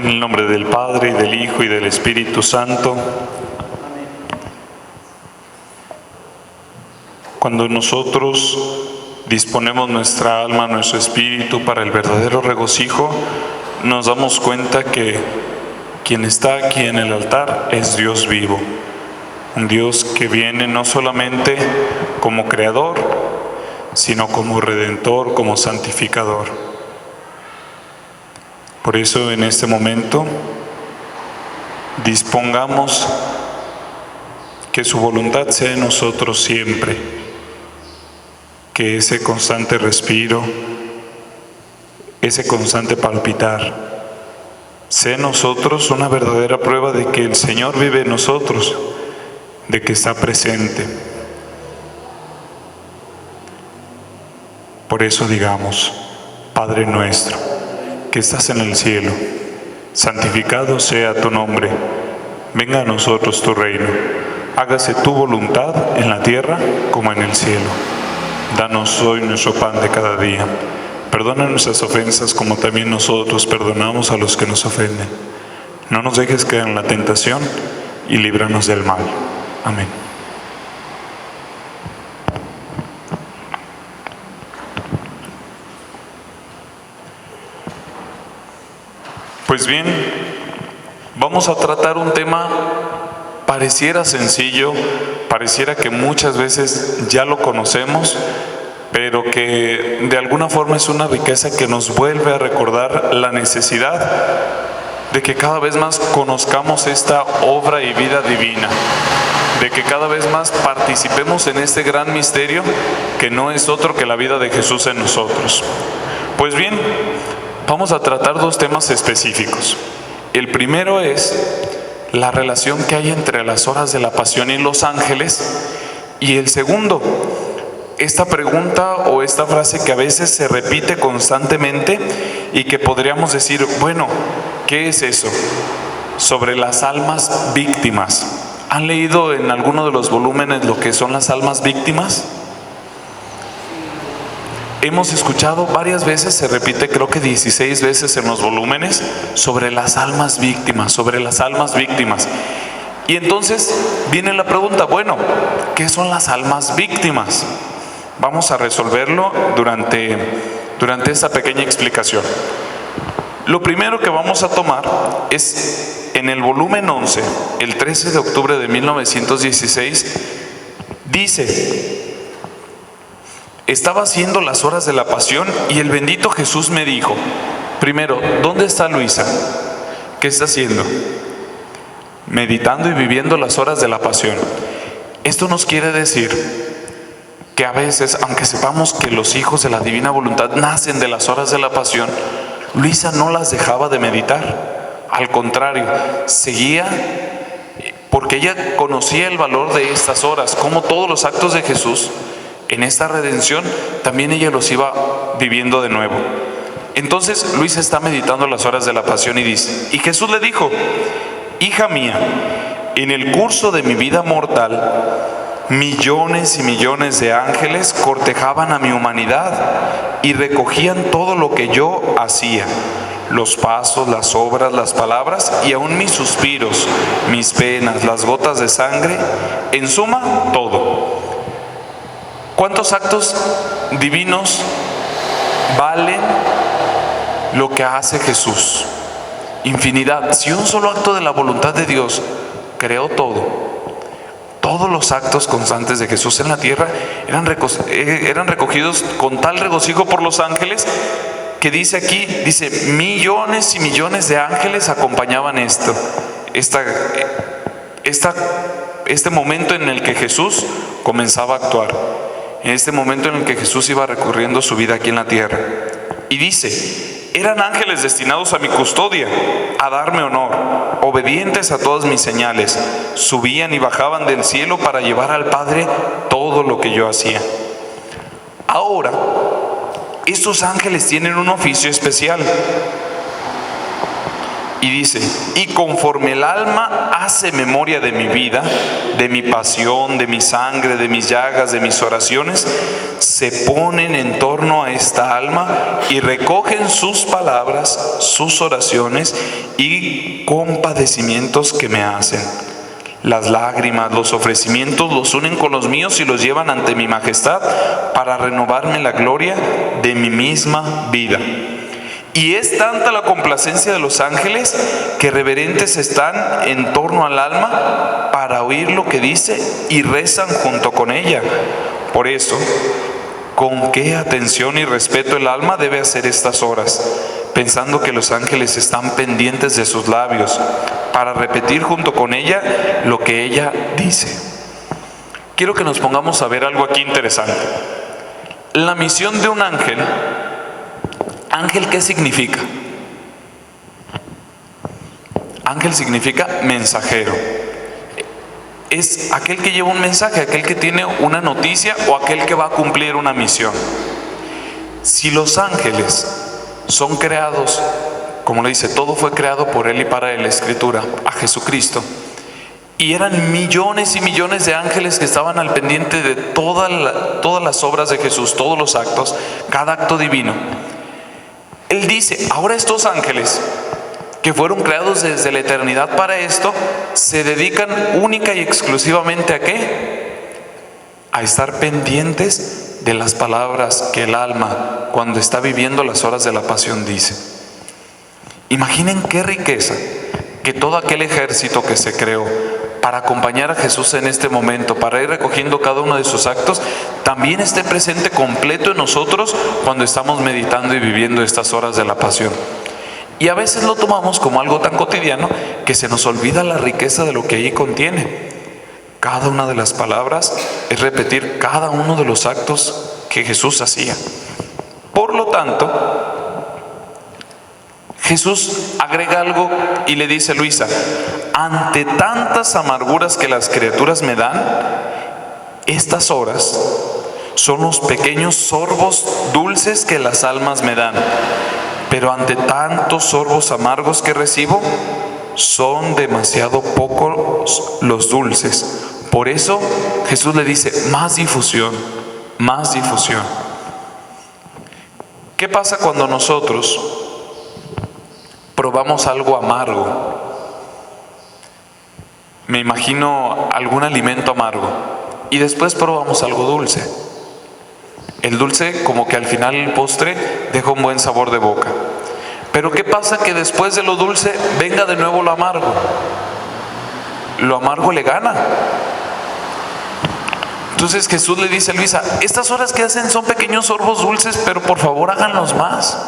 En el nombre del Padre, y del Hijo, y del Espíritu Santo. Cuando nosotros disponemos nuestra alma, nuestro espíritu para el verdadero regocijo, nos damos cuenta que quien está aquí en el altar es Dios vivo. Un Dios que viene no solamente como creador, sino como redentor, como santificador. Por eso en este momento dispongamos que su voluntad sea en nosotros siempre, que ese constante respiro, ese constante palpitar, sea en nosotros una verdadera prueba de que el Señor vive en nosotros, de que está presente. Por eso digamos: Padre nuestro, que estás en el cielo, santificado sea tu nombre. Venga a nosotros tu reino. Hágase tu voluntad en la tierra como en el cielo. Danos hoy nuestro pan de cada día. Perdona nuestras ofensas como también nosotros perdonamos a los que nos ofenden. No nos dejes caer en la tentación y líbranos del mal. Amén. Pues bien, vamos a tratar un tema pareciera sencillo, pareciera que muchas veces ya lo conocemos, pero que de alguna forma es una riqueza que nos vuelve a recordar la necesidad de que cada vez más conozcamos esta obra y vida divina, de que cada vez más participemos en este gran misterio que no es otro que la vida de Jesús en nosotros. Pues bien, vamos a tratar dos temas específicos. El primero es la relación que hay entre las horas de la pasión y los ángeles. Y el segundo, esta pregunta o esta frase que a veces se repite constantemente y que podríamos decir, bueno, ¿qué es eso? Sobre las almas víctimas. ¿Han leído en alguno de los volúmenes lo que son las almas víctimas? Hemos escuchado varias veces, se repite creo que 16 veces en los volúmenes, sobre las almas víctimas, sobre las almas víctimas. Y entonces viene la pregunta, bueno, ¿qué son las almas víctimas? Vamos a resolverlo durante esta pequeña explicación. Lo primero que vamos a tomar es en el volumen 11, el 13 de octubre de 1916, dice: estaba haciendo las horas de la pasión y el bendito Jesús me dijo, primero, ¿dónde está Luisa? ¿Qué está haciendo? Meditando y viviendo las horas de la pasión. Esto nos quiere decir que a veces, aunque sepamos que los hijos de la divina voluntad nacen de las horas de la pasión, Luisa no las dejaba de meditar. Al contrario, seguía, porque ella conocía el valor de estas horas, como todos los actos de Jesús en esta redención, también ella los iba viviendo de nuevo. Entonces Luisa está meditando las horas de la pasión y dice, y Jesús le dijo, hija mía, en el curso de mi vida mortal, millones y millones de ángeles cortejaban a mi humanidad y recogían todo lo que yo hacía, los pasos, las obras, las palabras y aún mis suspiros, mis penas, las gotas de sangre, en suma, todo. ¿Cuántos actos divinos valen lo que hace Jesús? Infinidad. Si un solo acto de la voluntad de Dios creó todo, todos los actos constantes de Jesús en la tierra eran recogidos con tal regocijo por los ángeles que dice aquí, dice, millones y millones de ángeles acompañaban este momento en el que Jesús comenzaba a actuar, en este momento en el que Jesús iba recorriendo su vida aquí en la tierra. Y dice, eran ángeles destinados a mi custodia, a darme honor, obedientes a todas mis señales, subían y bajaban del cielo para llevar al Padre todo lo que yo hacía. Ahora, estos ángeles tienen un oficio especial Y dice, y conforme el alma hace memoria de mi vida, de mi pasión, de mi sangre, de mis llagas, de mis oraciones, se ponen en torno a esta alma y recogen sus palabras, sus oraciones y compadecimientos que me hacen. Las lágrimas, los ofrecimientos los unen con los míos y los llevan ante mi majestad para renovarme la gloria de mi misma vida. Y es tanta la complacencia de los ángeles que reverentes están en torno al alma para oír lo que dice y rezan junto con ella. Por eso, con qué atención y respeto el alma debe hacer estas horas, pensando que los ángeles están pendientes de sus labios para repetir junto con ella lo que ella dice. Quiero que nos pongamos a ver algo aquí interesante. La misión de un ángel. ¿Ángel qué significa? Ángel significa mensajero. Es aquel que lleva un mensaje, aquel que tiene una noticia o aquel que va a cumplir una misión. Si los ángeles son creados, como le dice, todo fue creado por Él y para Él, la Escritura, a Jesucristo, y eran millones y millones de ángeles que estaban al pendiente de todas las obras de Jesús, todos los actos, cada acto divino. Él dice, ahora estos ángeles que fueron creados desde la eternidad para esto, se dedican única y exclusivamente ¿a qué? A estar pendientes de las palabras que el alma, cuando está viviendo las horas de la pasión, dice. Imaginen qué riqueza que todo aquel ejército que se creó para acompañar a Jesús en este momento, para ir recogiendo cada uno de sus actos, también esté presente completo en nosotros cuando estamos meditando y viviendo estas horas de la pasión. Y a veces lo tomamos como algo tan cotidiano que se nos olvida la riqueza de lo que ahí contiene. Cada una de las palabras es repetir cada uno de los actos que Jesús hacía. Por lo tanto, Jesús agrega algo y le dice, Luisa, ante tantas amarguras que las criaturas me dan, estas horas son los pequeños sorbos dulces que las almas me dan. Pero ante tantos sorbos amargos que recibo, son demasiado pocos los dulces. Por eso Jesús le dice, más difusión, más difusión. ¿Qué pasa cuando nosotros probamos algo amargo? Me imagino algún alimento amargo y después probamos algo dulce. El dulce, como que al final el postre deja un buen sabor de boca. Pero ¿qué pasa que después de lo dulce venga de nuevo lo amargo? Lo amargo le gana. Entonces Jesús le dice a Luisa, estas horas que hacen son pequeños sorbos dulces, pero por favor háganlos más.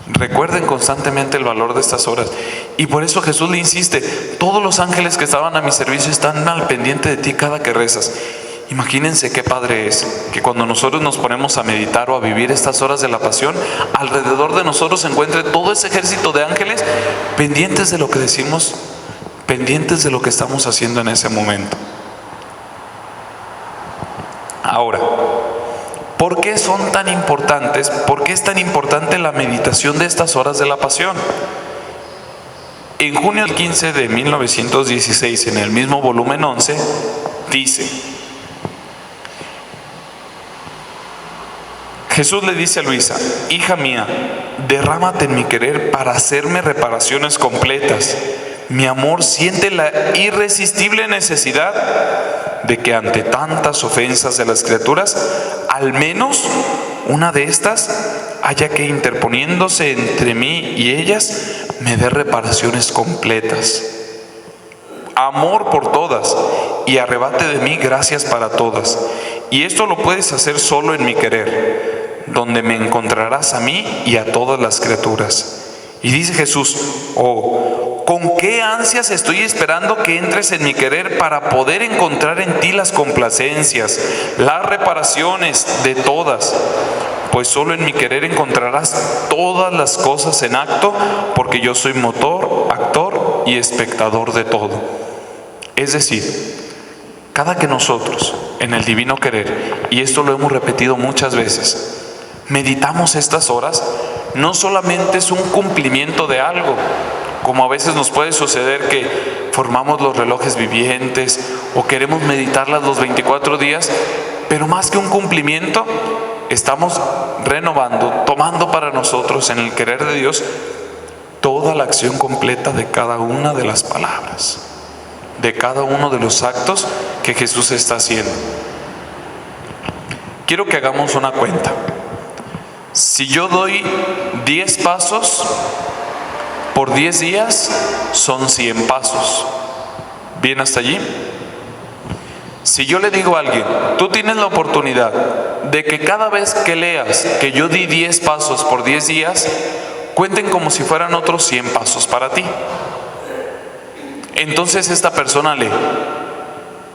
Recuerden constantemente el valor de estas horas. Y por eso Jesús le insiste, todos los ángeles que estaban a mi servicio están al pendiente de ti cada que rezas. Imagínense qué padre es que cuando nosotros nos ponemos a meditar o a vivir estas horas de la pasión, alrededor de nosotros se encuentre todo ese ejército de ángeles pendientes de lo que decimos, pendientes de lo que estamos haciendo en ese momento. Ahora, ¿por qué son tan importantes? ¿Por qué es tan importante la meditación de estas horas de la pasión? En junio 15 de 1916, en el mismo volumen 11, dice, Jesús le dice a Luisa, hija mía, derrámate en mi querer para hacerme reparaciones completas. Mi amor siente la irresistible necesidad de que ante tantas ofensas de las criaturas, al menos una de estas haya que, interponiéndose entre mí y ellas, me dé reparaciones completas. Amor por todas y arrebate de mí gracias para todas. Y esto lo puedes hacer solo en mi querer, donde me encontrarás a mí y a todas las criaturas. Y dice Jesús, oh, ¿con qué ansias estoy esperando que entres en mi querer para poder encontrar en ti las complacencias, las reparaciones de todas? Pues solo en mi querer encontrarás todas las cosas en acto, porque yo soy motor, actor y espectador de todo. Es decir, cada que nosotros, en el divino querer, y esto lo hemos repetido muchas veces, meditamos estas horas, no solamente es un cumplimiento de algo, como a veces nos puede suceder que formamos los relojes vivientes o queremos meditarlas los 24 días, pero más que un cumplimiento, estamos renovando, tomando para nosotros en el querer de Dios toda la acción completa de cada una de las palabras, de cada uno de los actos que Jesús está haciendo. Quiero que hagamos una cuenta. Si yo doy 10 pasos por 10 días, son 100 pasos. ¿Bien hasta allí? Si yo le digo a alguien, tú tienes la oportunidad de que cada vez que leas que yo di 10 pasos por 10 días, cuenten como si fueran otros 100 pasos para ti. Entonces esta persona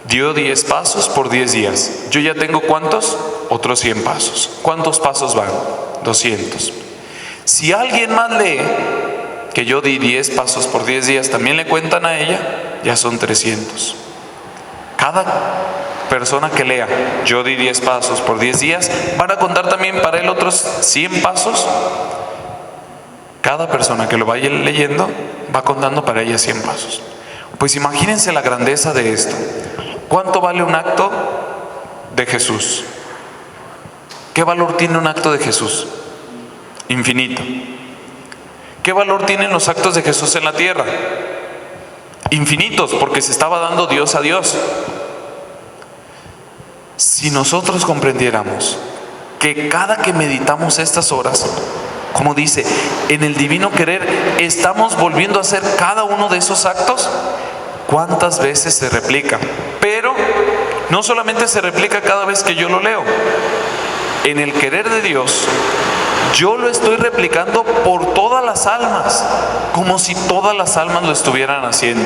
dio 10 pasos por 10 días. Yo ya tengo ¿cuántos? Otros 100 pasos. ¿Cuántos pasos van? 200. Si alguien más lee que yo di 10 pasos por 10 días, también le cuentan a ella, ya son 300. Cada persona que lea, yo di 10 pasos por 10 días, van a contar también para él otros 100 pasos. Cada persona que lo vaya leyendo va contando para ella 100 pasos. Pues imagínense la grandeza de esto. ¿Cuánto vale un acto de Jesús? ¿Qué valor tiene un acto de Jesús? Infinito. ¿Qué valor tienen los actos de Jesús en la tierra? Infinitos, porque se estaba dando Dios a Dios. Si nosotros comprendiéramos que cada que meditamos estas horas, como dice, en el divino querer, estamos volviendo a hacer cada uno de esos actos, ¿cuántas veces se replica? Pero no solamente se replica cada vez que yo lo leo. En el querer de Dios, yo lo estoy replicando por todas las almas, como si todas las almas lo estuvieran haciendo.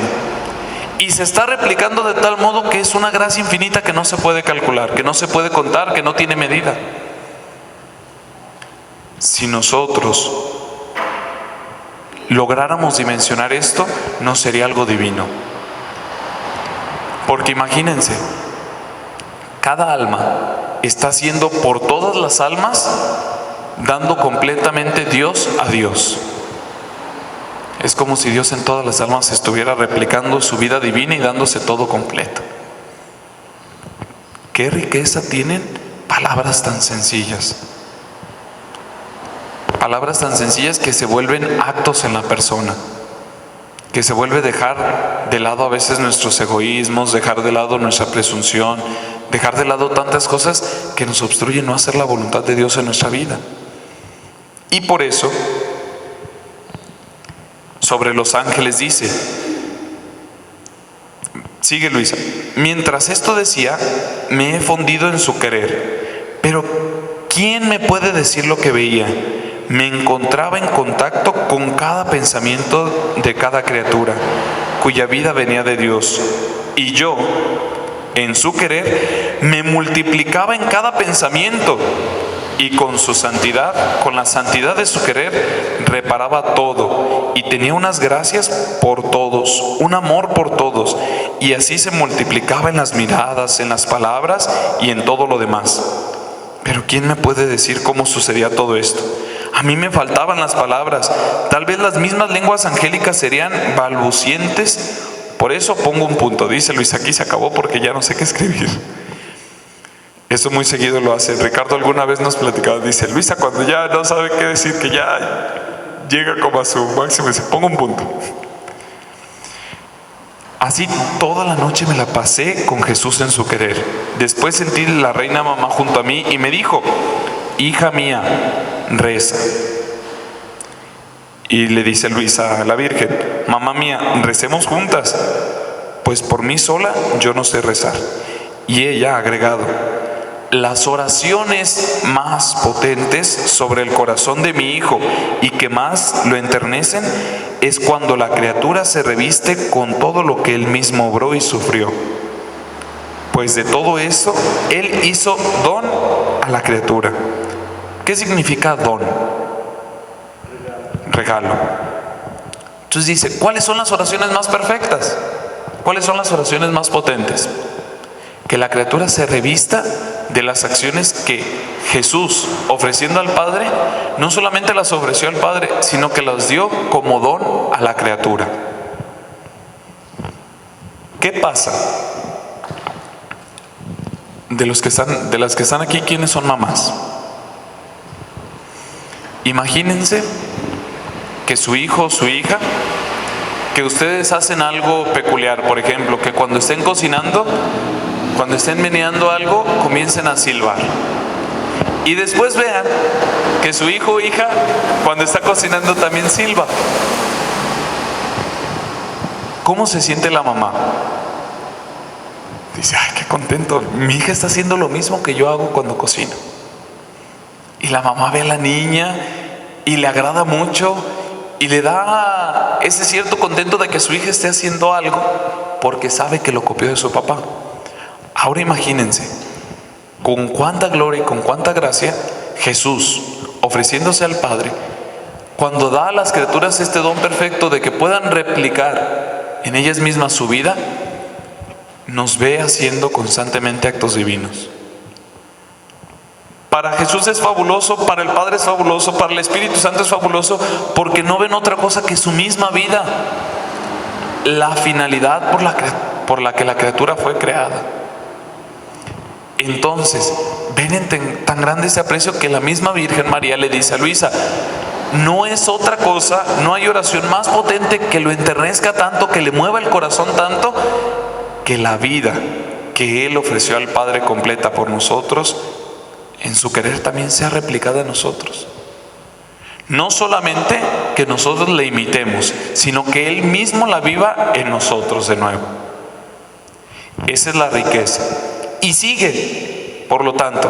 Y se está replicando de tal modo que es una gracia infinita que no se puede calcular, que no se puede contar, que no tiene medida. Si nosotros lográramos dimensionar esto, no sería algo divino. Porque imagínense, cada alma está haciendo por todas las almas, dando completamente Dios a Dios. Es como si Dios en todas las almas estuviera replicando su vida divina y dándose todo completo. ¿Qué riqueza tienen palabras tan sencillas? Palabras tan sencillas que se vuelven actos en la persona, que se vuelve dejar de lado a veces nuestros egoísmos, dejar de lado nuestra presunción, dejar de lado tantas cosas que nos obstruyen no hacer la voluntad de Dios en nuestra vida. Y por eso, sobre los ángeles dice, sigue Luisa, mientras esto decía, me he fundido en su querer, pero ¿quién me puede decir lo que veía? Me encontraba en contacto con cada pensamiento de cada criatura, cuya vida venía de Dios, y yo, en su querer, me multiplicaba en cada pensamiento, y con su santidad, con la santidad de su querer, reparaba todo, y tenía unas gracias por todos, un amor por todos, y así se multiplicaba en las miradas, en las palabras y en todo lo demás. Pero ¿quién me puede decir cómo sucedía todo esto? A mí me faltaban las palabras, tal vez las mismas lenguas angélicas serían balbucientes. Por eso pongo un punto, dice Luis, aquí se acabó porque ya no sé qué escribir. Eso muy seguido lo hace. Ricardo alguna vez nos platicaba, dice, Luisa, cuando ya no sabe qué decir, que ya llega como a su máximo, dice, pongo un punto. Así toda la noche me la pasé con Jesús en su querer. Después sentí la reina mamá junto a mí y me dijo, hija mía, reza. Y le dice Luisa a la Virgen, mamá mía, recemos juntas, pues por mí sola yo no sé rezar. Y ella ha agregado, las oraciones más potentes sobre el corazón de mi hijo y que más lo enternecen es cuando la criatura se reviste con todo lo que él mismo obró y sufrió. Pues de todo eso, él hizo don a la criatura. ¿Qué significa don? Regalo. Entonces dice, ¿cuáles son las oraciones más perfectas? ¿Cuáles son las oraciones más potentes? Que que la criatura se revista de las acciones que Jesús, ofreciendo al Padre, no solamente las ofreció al Padre, sino que las dio como don a la criatura. ¿Qué pasa? De las que están aquí, ¿quiénes son mamás? Imagínense que su hijo o su hija, que ustedes hacen algo peculiar, por ejemplo, que cuando estén cocinando, cuando estén meneando algo, comiencen a silbar. Y después vean que su hijo o hija, cuando está cocinando, también silba. ¿Cómo se siente la mamá? Dice, ay, qué contento, mi hija está haciendo lo mismo que yo hago cuando cocino. Y la mamá ve a la niña y le agrada mucho y le da ese cierto contento de que su hija esté haciendo algo porque sabe que lo copió de su papá. Ahora imagínense, con cuánta gloria y con cuánta gracia Jesús, ofreciéndose al Padre, cuando da a las criaturas este don perfecto de que puedan replicar en ellas mismas su vida, nos ve haciendo constantemente actos divinos. Para Jesús es fabuloso, para el Padre es fabuloso, para el Espíritu Santo es fabuloso, porque no ven otra cosa que su misma vida, la finalidad por la que la criatura fue creada. Entonces, ven en tan grande ese aprecio que la misma Virgen María le dice a Luisa, no es otra cosa, no hay oración más potente que lo enternezca tanto, que le mueva el corazón tanto, que la vida que Él ofreció al Padre completa por nosotros, en su querer también sea replicada en nosotros. No solamente que nosotros le imitemos, sino que Él mismo la viva en nosotros de nuevo. Esa es la riqueza. Y sigue, por lo tanto.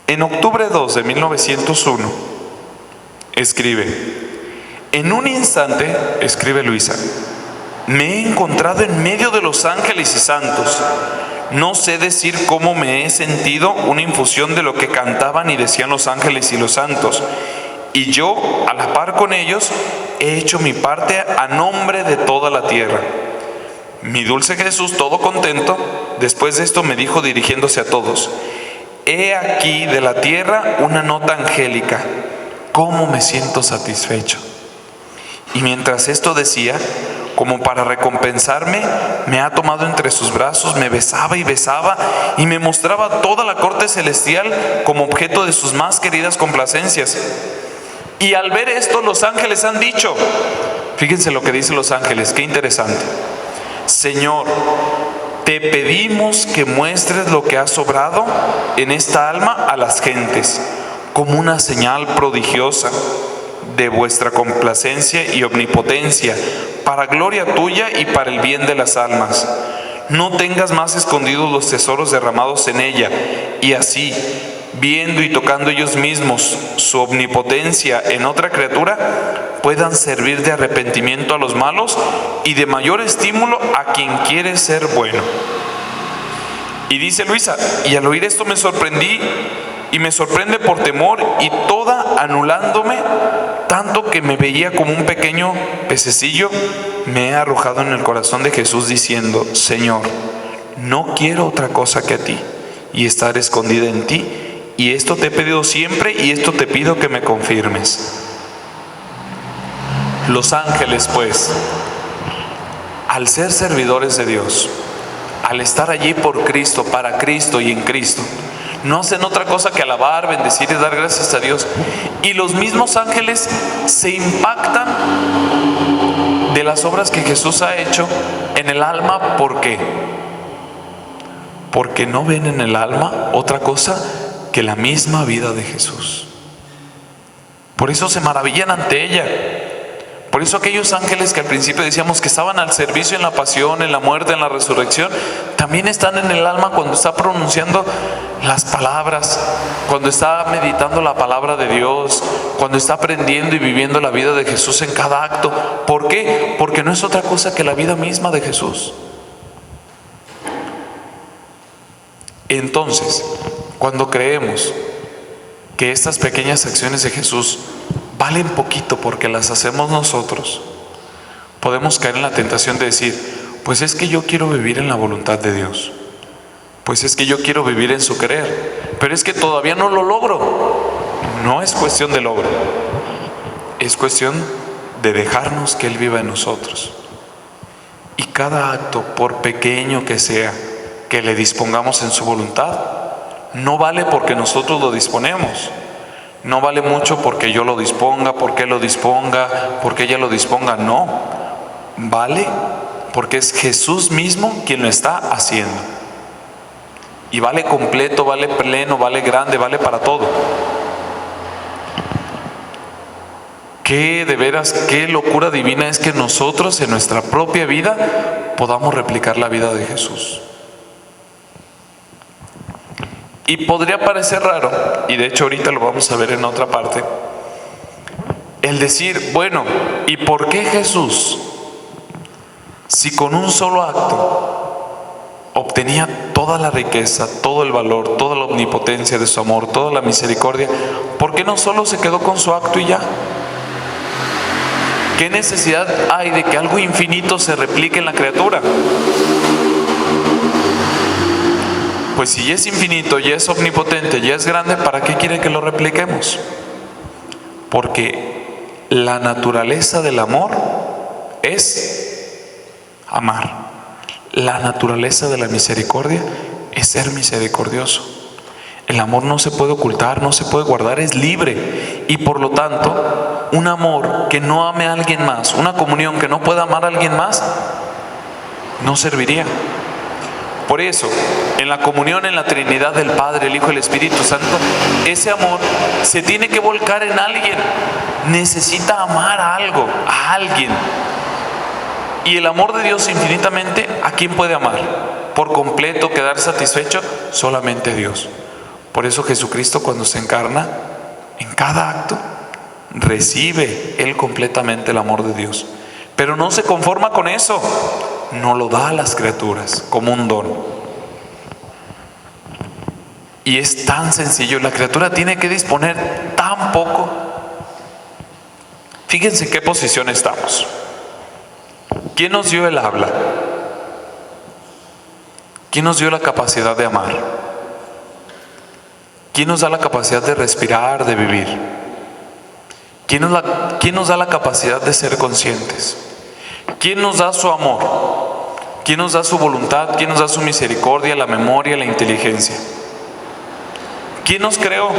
En octubre 2 de 1901, escribe, en un instante, escribe Luisa, me he encontrado en medio de los ángeles y santos. No sé decir cómo me he sentido, una infusión de lo que cantaban y decían los ángeles y los santos. Y yo, a la par con ellos, he hecho mi parte a nombre de toda la tierra. Mi dulce Jesús, todo contento, después de esto me dijo dirigiéndose a todos, he aquí de la tierra una nota angélica, cómo me siento satisfecho. Y mientras esto decía, como para recompensarme, me ha tomado entre sus brazos, me besaba y me mostraba toda la corte celestial como objeto de sus más queridas complacencias. Y al ver esto, los ángeles han dicho, fíjense lo que dicen los ángeles, qué interesante. Señor, te pedimos que muestres lo que ha sobrado en esta alma a las gentes, como una señal prodigiosa de vuestra complacencia y omnipotencia, para gloria tuya y para el bien de las almas. No tengas más escondidos los tesoros derramados en ella, y así, viendo y tocando ellos mismos su omnipotencia en otra criatura, puedan servir de arrepentimiento a los malos y de mayor estímulo a quien quiere ser bueno. Y dice Luisa, y al oír esto me sorprendí, y me sorprende por temor, y toda anulándome, tanto que me veía como un pequeño pececillo, me he arrojado en el corazón de Jesús diciendo, Señor, no quiero otra cosa que a ti, y estar escondida en ti, y esto te he pedido siempre, y esto te pido que me confirmes. Los ángeles, pues, al ser servidores de Dios, al estar allí por Cristo, para Cristo y en Cristo, no hacen otra cosa que alabar, bendecir y dar gracias a Dios. Y los mismos ángeles se impactan de las obras que Jesús ha hecho en el alma. ¿Por qué? Porque no ven en el alma otra cosa que la misma vida de Jesús. Por eso se maravillan ante ella. Por eso aquellos ángeles que al principio decíamos que estaban al servicio en la pasión, en la muerte, en la resurrección, también están en el alma cuando está pronunciando las palabras, cuando está meditando la palabra de Dios, cuando está aprendiendo y viviendo la vida de Jesús en cada acto. ¿Por qué? Porque no es otra cosa que la vida misma de Jesús. Entonces, cuando creemos que estas pequeñas acciones de Jesús valen poquito porque las hacemos nosotros, podemos caer en la tentación de decir, pues es que yo quiero vivir en la voluntad de Dios. Pues es que yo quiero vivir en su querer. Pero es que todavía no lo logro. No es cuestión de logro. Es cuestión de dejarnos que Él viva en nosotros. Y cada acto, por pequeño que sea, que le dispongamos en su voluntad, no vale porque nosotros lo disponemos. No vale mucho porque yo lo disponga, porque Él lo disponga, porque ella lo disponga. No. Vale porque es Jesús mismo quien lo está haciendo. Y vale completo, vale pleno, vale grande, vale para todo. De veras, qué locura divina es que nosotros en nuestra propia vida podamos replicar la vida de Jesús. Y podría parecer raro, y de hecho ahorita lo vamos a ver en otra parte, el decir, bueno, ¿y por qué Jesús, si con un solo acto obtenía toda la riqueza, todo el valor, toda la omnipotencia de su amor, toda la misericordia, ¿por qué no solo se quedó con su acto y ya? ¿Qué necesidad hay de que algo infinito se replique en la criatura? Pues si ya es infinito, ya es omnipotente, ya es grande, ¿para qué quiere que lo repliquemos? Porque la naturaleza del amor es amar. La naturaleza de la misericordia es ser misericordioso. El amor no se puede ocultar, no se puede guardar, es libre. Y por lo tanto, un amor que no ame a alguien más, una comunión que no pueda amar a alguien más, no serviría. Por eso, en la comunión en la Trinidad del Padre, el Hijo y el Espíritu Santo, ese amor se tiene que volcar en alguien. Necesita amar a algo, a alguien. Y el amor de Dios infinitamente, ¿a quién puede amar? Por completo, quedar satisfecho, solamente Dios. Por eso Jesucristo, cuando se encarna, en cada acto, recibe Él completamente el amor de Dios. Pero no se conforma con eso, no lo da a las criaturas como un don. Y es tan sencillo, la criatura tiene que disponer tan poco. Fíjense en qué posición estamos. ¿Quién nos dio el habla? ¿Quién nos dio la capacidad de amar? ¿Quién nos da la capacidad de respirar, de vivir? ¿Quién nos da la capacidad de ser conscientes? ¿Quién nos da su amor? ¿Quién nos da su voluntad? ¿Quién nos da su misericordia, la memoria, la inteligencia? ¿Quién nos creó?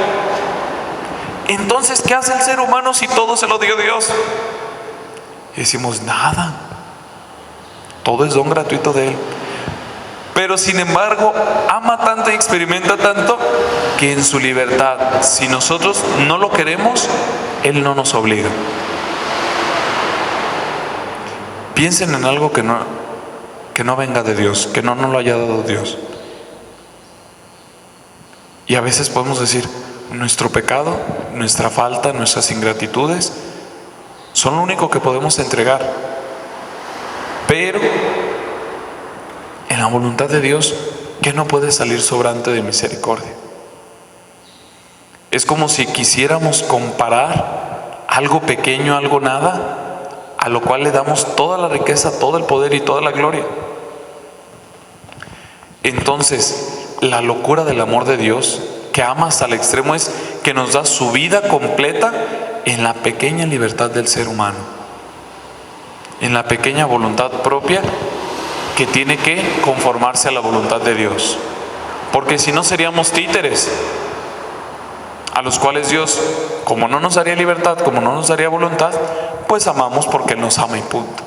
Entonces, ¿qué hace el ser humano si todo se lo dio Dios? Y decimos, nada. Todo es don gratuito de Él. Pero sin embargo, ama tanto y experimenta tanto que en su libertad, si nosotros no lo queremos, Él no nos obliga. Piensen en algo que no venga de Dios, que no nos lo haya dado Dios. Y a veces podemos decir, nuestro pecado, nuestra falta, nuestras ingratitudes son lo único que podemos entregar. Pero en la voluntad de Dios, ¿qué no puede salir sobrante de misericordia? Es como si quisiéramos comparar algo pequeño, algo nada, a lo cual le damos toda la riqueza, todo el poder y toda la gloria. Entonces, la locura del amor de Dios, que ama hasta el extremo, es que nos da su vida completa en la pequeña libertad del ser humano, en la pequeña voluntad propia que tiene que conformarse a la voluntad de Dios. Porque si no seríamos títeres, a los cuales Dios, como no nos daría libertad, como no nos daría voluntad, pues amamos porque Él nos ama y punto.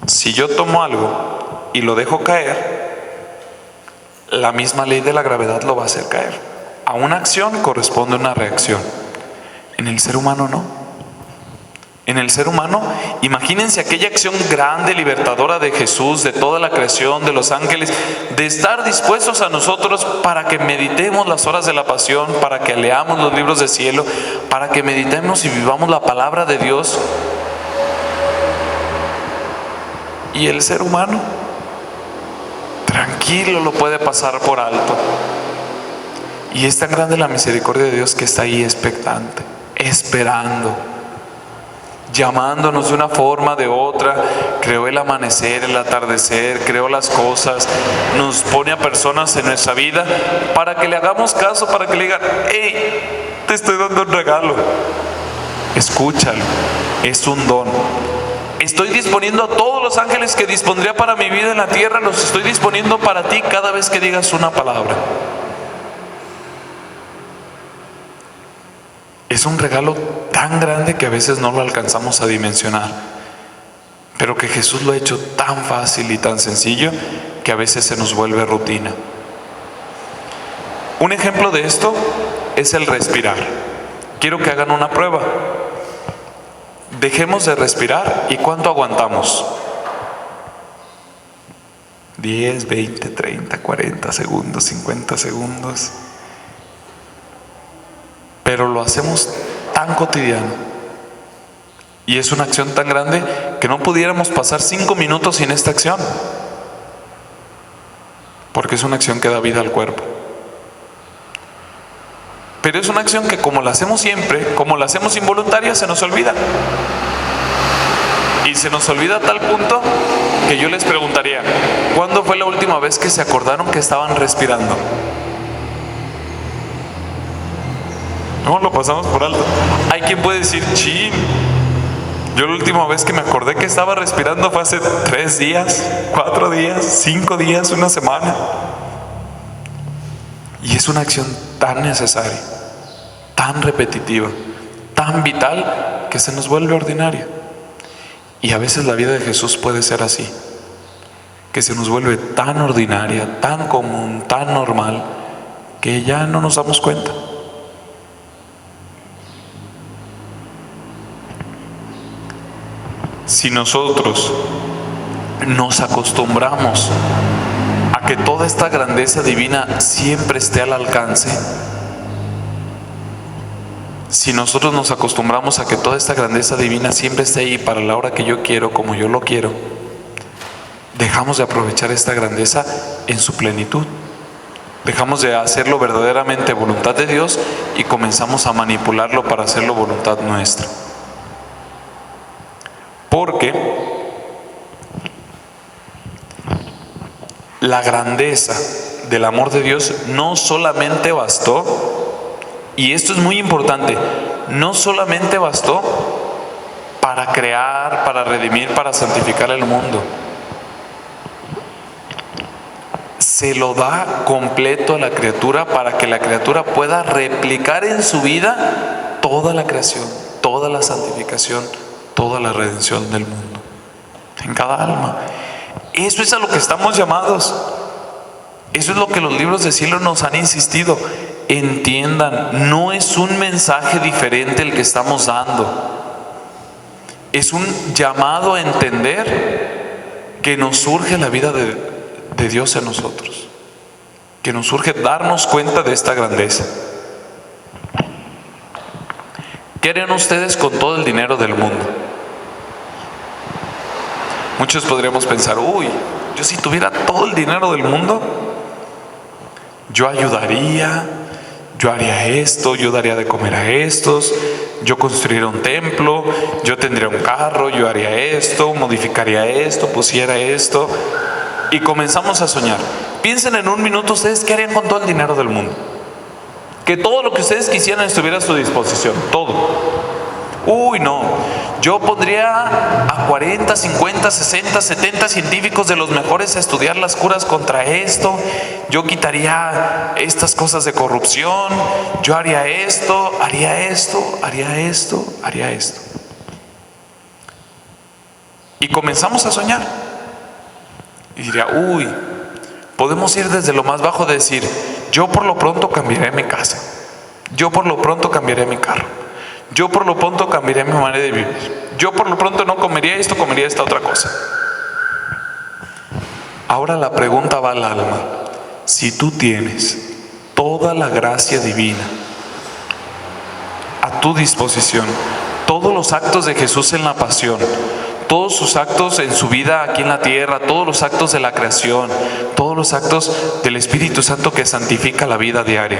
Si yo tomo algo y lo dejo caer, la misma ley de la gravedad lo va a hacer caer. A una acción corresponde una reacción. En el ser humano no. En el ser humano, imagínense aquella acción grande, libertadora de Jesús, de toda la creación, de los ángeles, de estar dispuestos a nosotros para que meditemos las horas de la pasión, para que leamos los libros del cielo, para que meditemos y vivamos la palabra de Dios. Y el ser humano, tranquilo, lo puede pasar por alto. Y es tan grande la misericordia de Dios que está ahí expectante, esperando, llamándonos de una forma, de otra, creó el amanecer, el atardecer, creó las cosas, nos pone a personas en nuestra vida para que le hagamos caso, para que le digan: hey, te estoy dando un regalo, escúchalo, es un don. Estoy disponiendo a todos los ángeles que dispondría para mi vida en la tierra, los estoy disponiendo para ti cada vez que digas una palabra. Es un regalo tan grande que a veces no lo alcanzamos a dimensionar, pero que Jesús lo ha hecho tan fácil y tan sencillo que a veces se nos vuelve rutina. Un ejemplo de esto es el respirar. Quiero que hagan una prueba. Dejemos de respirar y ¿cuánto aguantamos? 10, 20, 30, 40 segundos, 50 segundos. Pero lo hacemos tan cotidiano y es una acción tan grande que no pudiéramos pasar 5 minutos sin esta acción, porque es una acción que da vida al cuerpo. Pero es una acción que, como la hacemos siempre, como la hacemos involuntaria, se nos olvida. Y se nos olvida a tal punto que yo les preguntaría: ¿cuándo fue la última vez que se acordaron que estaban respirando? No, lo pasamos por alto. Hay quien puede decir: chin, yo la última vez que me acordé que estaba respirando fue hace 3 días, 4 días, 5 días, una semana. Y es una acción tan necesaria, tan repetitiva, tan vital, que se nos vuelve ordinaria. Y a veces la vida de Jesús puede ser así, que se nos vuelve tan ordinaria, tan común, tan normal, que ya no nos damos cuenta. Si nosotros nos acostumbramos a que toda esta grandeza divina siempre esté al alcance, si nosotros nos acostumbramos a que toda esta grandeza divina siempre esté ahí para la hora que yo quiero, como yo lo quiero, dejamos de aprovechar esta grandeza en su plenitud. Dejamos de hacerlo verdaderamente voluntad de Dios y comenzamos a manipularlo para hacerlo voluntad nuestra. Porque la grandeza del amor de Dios no solamente bastó, y esto es muy importante, no solamente bastó para crear, para redimir, para santificar el mundo. Se lo da completo a la criatura para que la criatura pueda replicar en su vida toda la creación, toda la santificación, toda la redención del mundo, en cada alma. Eso es a lo que estamos llamados. Eso es lo que los libros de cielo nos han insistido. Entiendan, no es un mensaje diferente el que estamos dando. Es un llamado a entender que nos surge la vida de Dios en nosotros, que nos surge darnos cuenta de esta grandeza. ¿Qué harían ustedes con todo el dinero del mundo? Muchos podríamos pensar: uy, yo si tuviera todo el dinero del mundo, yo ayudaría, yo haría esto, yo daría de comer a estos, yo construiría un templo, yo tendría un carro, yo haría esto, modificaría esto, pusiera esto. Y comenzamos a soñar. Piensen en un minuto ustedes qué harían con todo el dinero del mundo. Que todo lo que ustedes quisieran estuviera a su disposición, todo. Uy, no, yo pondría a 40, 50, 60, 70 científicos de los mejores a estudiar las curas contra esto. Yo quitaría estas cosas de corrupción. Yo haría esto, haría esto, haría esto, haría esto. Y comenzamos a soñar. Y diría: uy, podemos ir desde lo más bajo de decir: yo por lo pronto cambiaré mi casa, yo por lo pronto cambiaré mi carro, yo por lo pronto cambiaré mi manera de vivir, yo por lo pronto no comería esto, comería esta otra cosa. Ahora la pregunta va al alma: si tú tienes toda la gracia divina a tu disposición, todos los actos de Jesús en la pasión, todos sus actos en su vida aquí en la tierra, todos los actos de la creación, todos los actos del Espíritu Santo que santifica la vida diaria,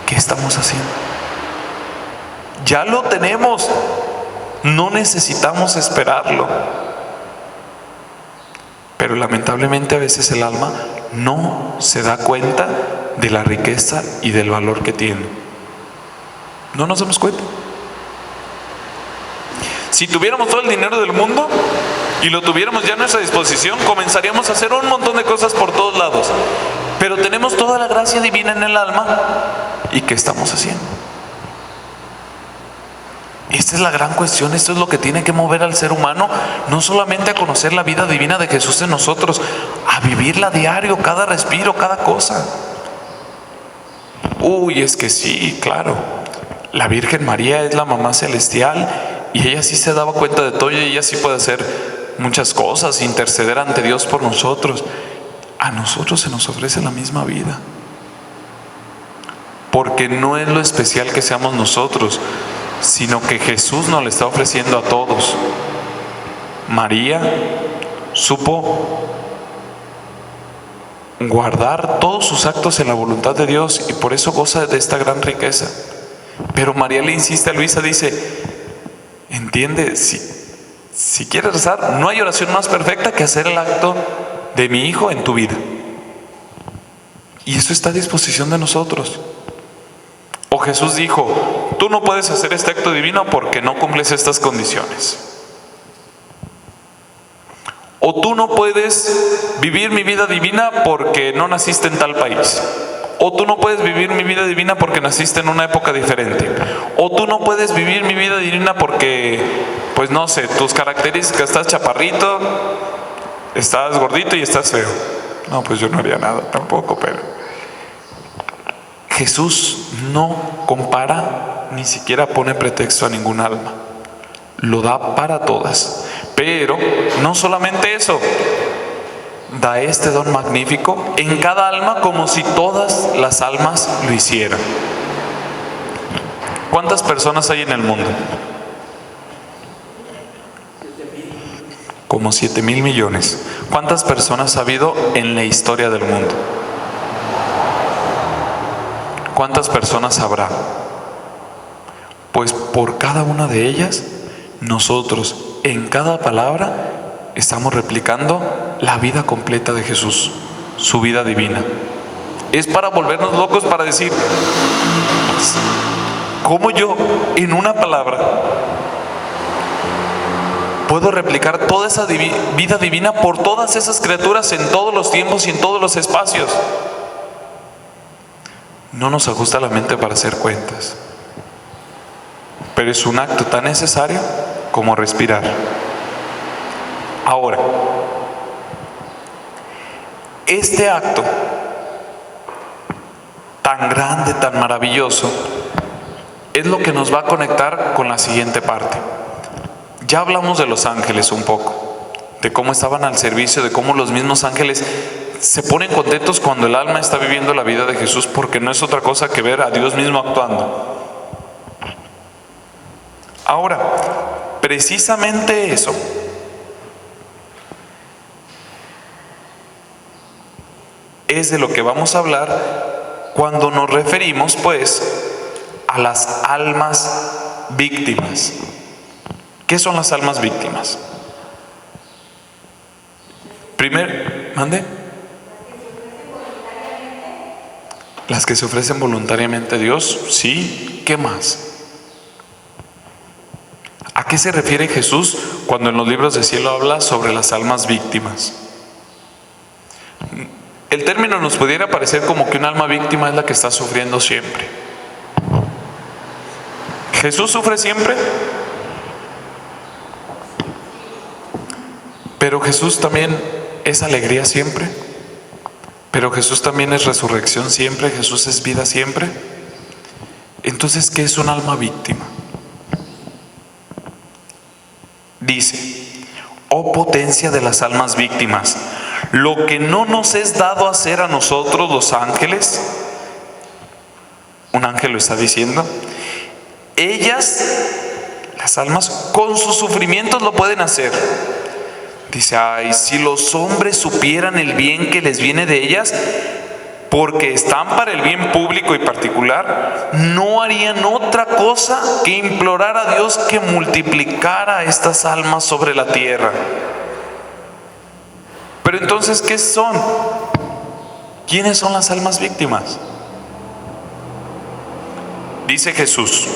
¿qué estamos haciendo? Ya lo tenemos, no necesitamos esperarlo. Pero lamentablemente a veces el alma no se da cuenta de la riqueza y del valor que tiene. No nos damos cuenta. Si tuviéramos todo el dinero del mundo y lo tuviéramos ya a nuestra disposición, comenzaríamos a hacer un montón de cosas por todos lados. Pero tenemos toda la gracia divina en el alma. ¿Y qué estamos haciendo? Esta es la gran cuestión. Esto es lo que tiene que mover al ser humano, no solamente a conocer la vida divina de Jesús en nosotros, a vivirla a diario, cada respiro, cada cosa. Uy, es que sí, claro, la Virgen María es la mamá celestial y ella sí se daba cuenta de todo y ella sí puede hacer muchas cosas, interceder ante Dios por nosotros. A nosotros se nos ofrece la misma vida, porque no es lo especial que seamos nosotros, sino que Jesús nos le está ofreciendo a todos. María supo guardar todos sus actos en la voluntad de Dios y por eso goza de esta gran riqueza. Pero María le insiste a Luisa, dice, entiende, si quieres rezar, no hay oración más perfecta que hacer el acto de mi hijo en tu vida. Y eso está a disposición de nosotros. O Jesús dijo, tú no puedes hacer este acto divino porque no cumples estas condiciones. O tú no puedes vivir mi vida divina porque no naciste en tal país. O tú no puedes vivir mi vida divina porque naciste en una época diferente. O tú no puedes vivir mi vida divina porque, pues no sé, tus características, estás chaparrito, estás gordito y estás feo. No, pues yo no haría nada tampoco, pero Jesús no compara, ni siquiera pone pretexto a ningún alma. Lo da para todas. Pero no solamente eso, da este don magnífico en cada alma como si todas las almas lo hicieran. ¿Cuántas personas hay en el mundo? Como 7,000 millones. ¿Cuántas personas ha habido en la historia del mundo? ¿Cuántas personas habrá? Pues por cada una de ellas, nosotros en cada palabra estamos replicando la vida completa de Jesús, su vida divina. Es para volvernos locos, para decir, ¿cómo yo en una palabra puedo replicar toda esa vida divina por todas esas criaturas en todos los tiempos y en todos los espacios? No nos ajusta la mente para hacer cuentas, pero es un acto tan necesario como respirar. Ahora, este acto tan grande, tan maravilloso, es lo que nos va a conectar con la siguiente parte. Ya hablamos de los ángeles un poco, de cómo estaban al servicio, de cómo los mismos ángeles se ponen contentos cuando el alma está viviendo la vida de Jesús, porque no es otra cosa que ver a Dios mismo actuando. Ahora, precisamente eso es de lo que vamos a hablar cuando nos referimos, pues, a las almas víctimas. ¿Qué son las almas víctimas? ¿Mande? Las que se ofrecen voluntariamente a Dios, sí. ¿Qué más? ¿A qué se refiere Jesús cuando en los libros del cielo habla sobre las almas víctimas? El término nos pudiera parecer como que un alma víctima es la que está sufriendo siempre. ¿Jesús sufre siempre? Pero Jesús también es alegría siempre. Pero Jesús también es resurrección siempre. Jesús es vida siempre. Entonces, ¿qué es un alma víctima? Dice, oh potencia de las almas víctimas, lo que no nos es dado hacer a nosotros los ángeles, un ángel lo está diciendo, ellas, las almas, con sus sufrimientos lo pueden hacer. Dice, ay, si los hombres supieran el bien que les viene de ellas, porque están para el bien público y particular, no harían otra cosa que implorar a Dios que multiplicara estas almas sobre la tierra. Pero entonces, ¿qué son? ¿Quiénes son las almas víctimas? Dice Jesús: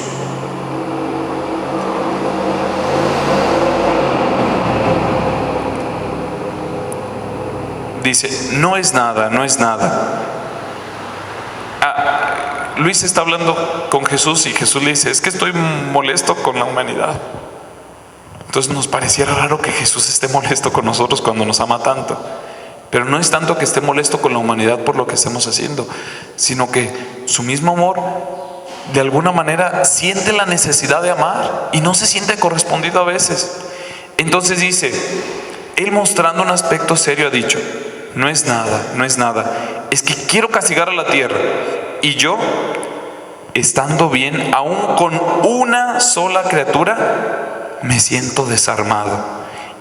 dice, no es nada, no es nada. Luis está hablando con Jesús y Jesús le dice, es que estoy molesto con la humanidad. Entonces nos pareciera raro que Jesús esté molesto con nosotros cuando nos ama tanto. Pero no es tanto que esté molesto con la humanidad por lo que estemos haciendo, sino que su mismo amor de alguna manera siente la necesidad de amar y no se siente correspondido a veces. Entonces dice, él mostrando un aspecto serio ha dicho, no es nada, no es nada, es que quiero castigar a la tierra. Y yo, estando bien, aún con una sola criatura, me siento desarmado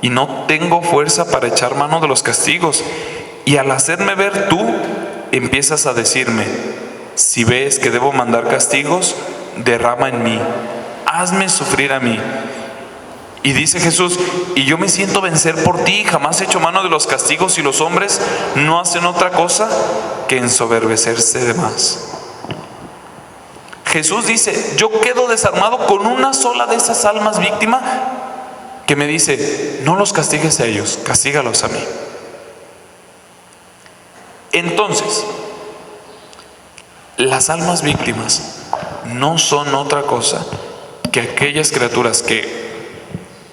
y no tengo fuerza para echar mano de los castigos. Y al hacerme ver tú, empiezas a decirme, si ves que debo mandar castigos, derrama en mí, hazme sufrir a mí. Y dice Jesús, y yo me siento vencer por ti, jamás he hecho mano de los castigos y los hombres no hacen otra cosa que ensoberbecerse de más. Jesús dice, yo quedo desarmado con una sola de esas almas víctimas que me dice, no los castigues a ellos, castígalos a mí. Entonces, las almas víctimas no son otra cosa que aquellas criaturas que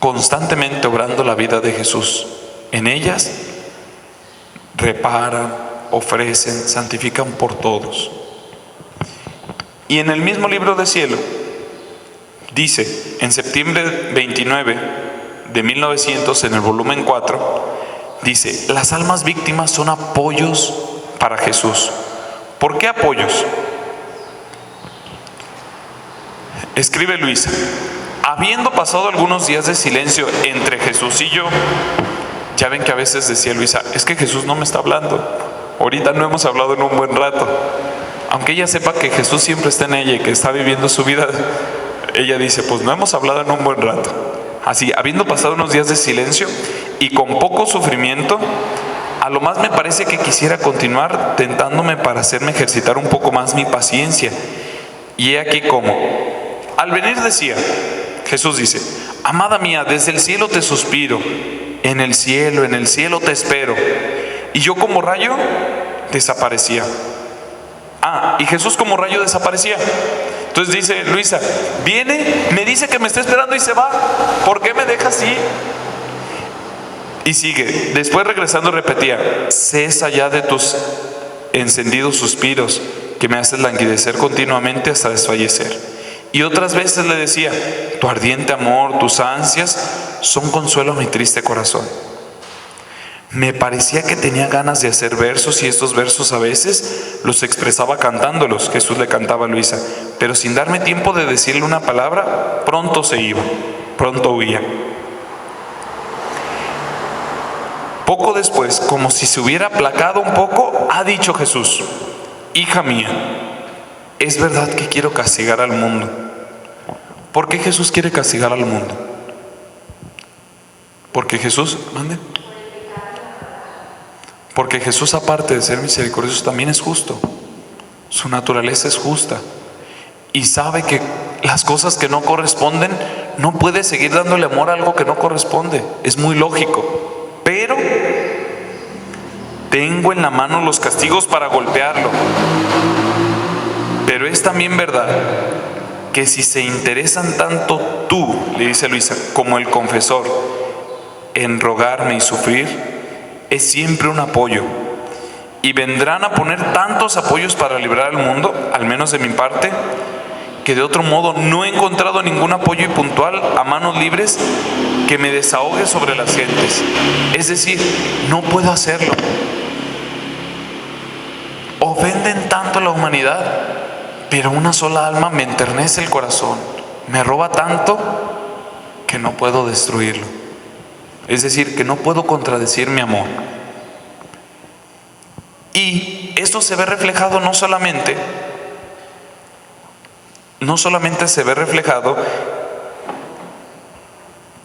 constantemente obrando la vida de Jesús, en ellas reparan, ofrecen, santifican por todos. Y en el mismo libro de cielo dice, en septiembre 29 de 1900, en el volumen 4, dice, las almas víctimas son apoyos para Jesús. ¿Por qué apoyos? Escribe Luisa, habiendo pasado algunos días de silencio entre Jesús y yo, ya ven que a veces decía Luisa, es que Jesús no me está hablando, ahorita no hemos hablado en un buen rato. Aunque ella sepa que Jesús siempre está en ella y que está viviendo su vida, ella dice, pues no hemos hablado en un buen rato. Así, habiendo pasado unos días de silencio y con poco sufrimiento, a lo más me parece que quisiera continuar tentándome para hacerme ejercitar un poco más mi paciencia. Y he aquí cómo. Al venir decía, Jesús dice, amada mía, desde el cielo te suspiro, en el cielo te espero. Y yo como rayo desaparecía. Y Jesús como rayo desaparecía. Entonces dice Luisa, viene, me dice que me está esperando y se va. ¿Por qué me deja así? Y sigue. Después regresando repetía, cesa ya de tus encendidos suspiros que me haces languidecer continuamente hasta desfallecer. Y otras veces le decía, tu ardiente amor, tus ansias son consuelo a mi triste corazón. Me parecía que tenía ganas de hacer versos y estos versos a veces los expresaba cantándolos. Jesús le cantaba a Luisa, pero sin darme tiempo de decirle una palabra, pronto se iba, pronto huía. Poco después, como si se hubiera aplacado un poco, ha dicho Jesús, hija mía, es verdad que quiero castigar al mundo. ¿Por qué Jesús quiere castigar al mundo? Porque Jesús, porque Jesús, aparte de ser misericordioso, también es justo. Su naturaleza es justa. Y sabe que las cosas que no corresponden, no puede seguir dándole amor a algo que no corresponde. Es muy lógico. Pero tengo en la mano los castigos para golpearlo. Pero es también verdad que si se interesan tanto tú, le dice Luisa, como el confesor, en rogarme y sufrir, es siempre un apoyo. Y vendrán a poner tantos apoyos para librar al mundo, al menos de mi parte, que de otro modo no he encontrado ningún apoyo y puntual a manos libres que me desahogue sobre las gentes. Es decir, no puedo hacerlo. Ofenden tanto a la humanidad, pero una sola alma me enternece el corazón, me roba tanto que no puedo destruirlo. Es decir, que no puedo contradecir mi amor. Y esto se ve reflejado no solamente se ve reflejado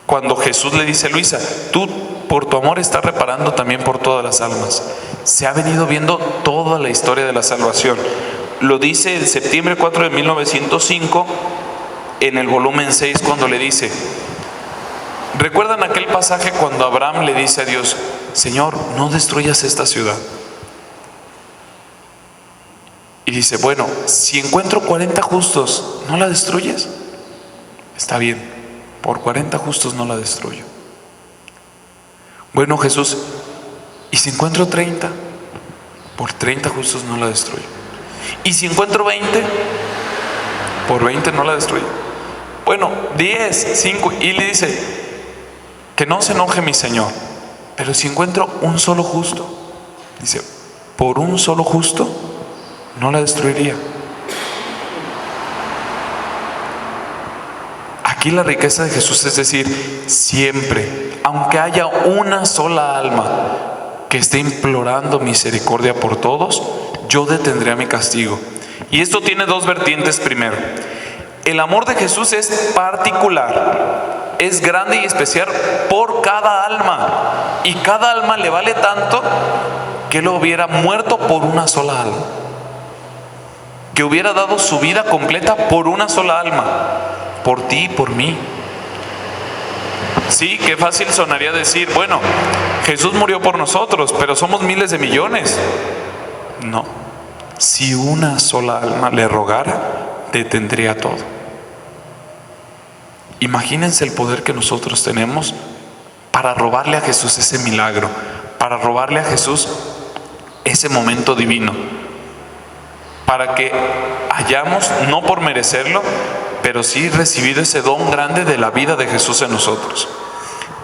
cuando Jesús le dice a Luisa, tú por tu amor estás reparando también por todas las almas. Se ha venido viendo toda la historia de la salvación. Lo dice en septiembre 4 de 1905, en el volumen 6, cuando le dice, ¿recuerdan aquel pasaje cuando Abraham le dice a Dios, Señor, no destruyas esta ciudad? Y dice, bueno, si encuentro 40 justos, ¿no la destruyes? Está bien, por 40 justos no la destruyo. Bueno, Jesús, ¿y si encuentro 30? Por 30 justos no la destruyo. ¿Y si encuentro 20? Por 20 no la destruyo. Bueno, 10, 5, y le dice, que no se enoje mi Señor, pero si encuentro un solo justo, dice, por un solo justo no la destruiría. Aquí la riqueza de Jesús es decir, siempre, aunque haya una sola alma que esté implorando misericordia por todos, yo detendré mi castigo. Y esto tiene dos vertientes. Primero, el amor de Jesús es particular, es grande y especial por cada alma, y cada alma le vale tanto que Él hubiera muerto por una sola alma, que hubiera dado su vida completa por una sola alma, por ti y por mí. Sí, qué fácil sonaría decir, bueno, Jesús murió por nosotros, pero somos miles de millones. No, si una sola alma le rogara, detendría todo. Imagínense el poder que nosotros tenemos para robarle a Jesús ese milagro, para robarle a Jesús ese momento divino, para que hayamos, no por merecerlo, pero sí recibido ese don grande de la vida de Jesús en nosotros.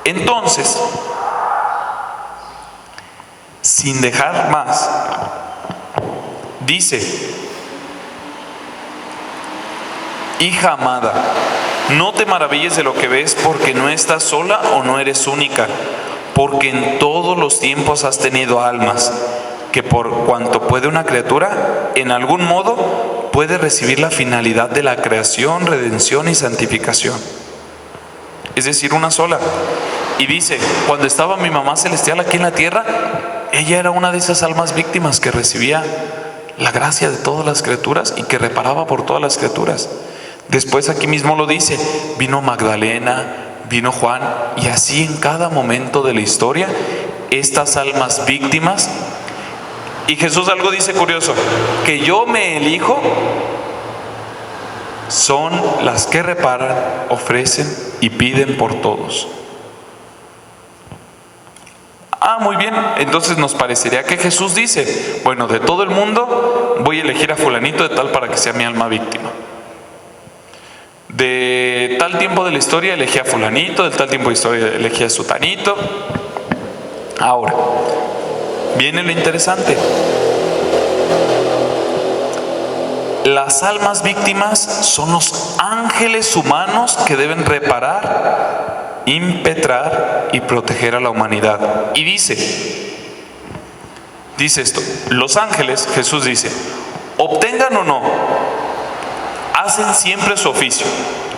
Entonces, sin dejar más, dice, hija amada, no te maravilles de lo que ves, porque no estás sola o no eres única, porque en todos los tiempos has tenido almas, que por cuanto puede una criatura, en algún modo puede recibir la finalidad de la creación, redención y santificación. Es decir, una sola. Y dice, cuando estaba mi mamá celestial aquí en la tierra, ella era una de esas almas víctimas que recibía la gracia de todas las criaturas y que reparaba por todas las criaturas. Después aquí mismo lo dice, vino Magdalena, vino Juan, y así en cada momento de la historia, estas almas víctimas. Y Jesús algo dice curioso, que yo me elijo, son las que reparan, ofrecen y piden por todos. Muy bien, entonces nos parecería que Jesús dice, bueno, de todo el mundo voy a elegir a fulanito de tal para que sea mi alma víctima. De tal tiempo de la historia elegí a fulanito, de tal tiempo de la historia elegí a sutanito. Ahora, viene lo interesante. Las almas víctimas son los ángeles humanos que deben reparar, impetrar y proteger a la humanidad. Y dice esto, los ángeles, Jesús dice, obtengan o no, hacen siempre su oficio.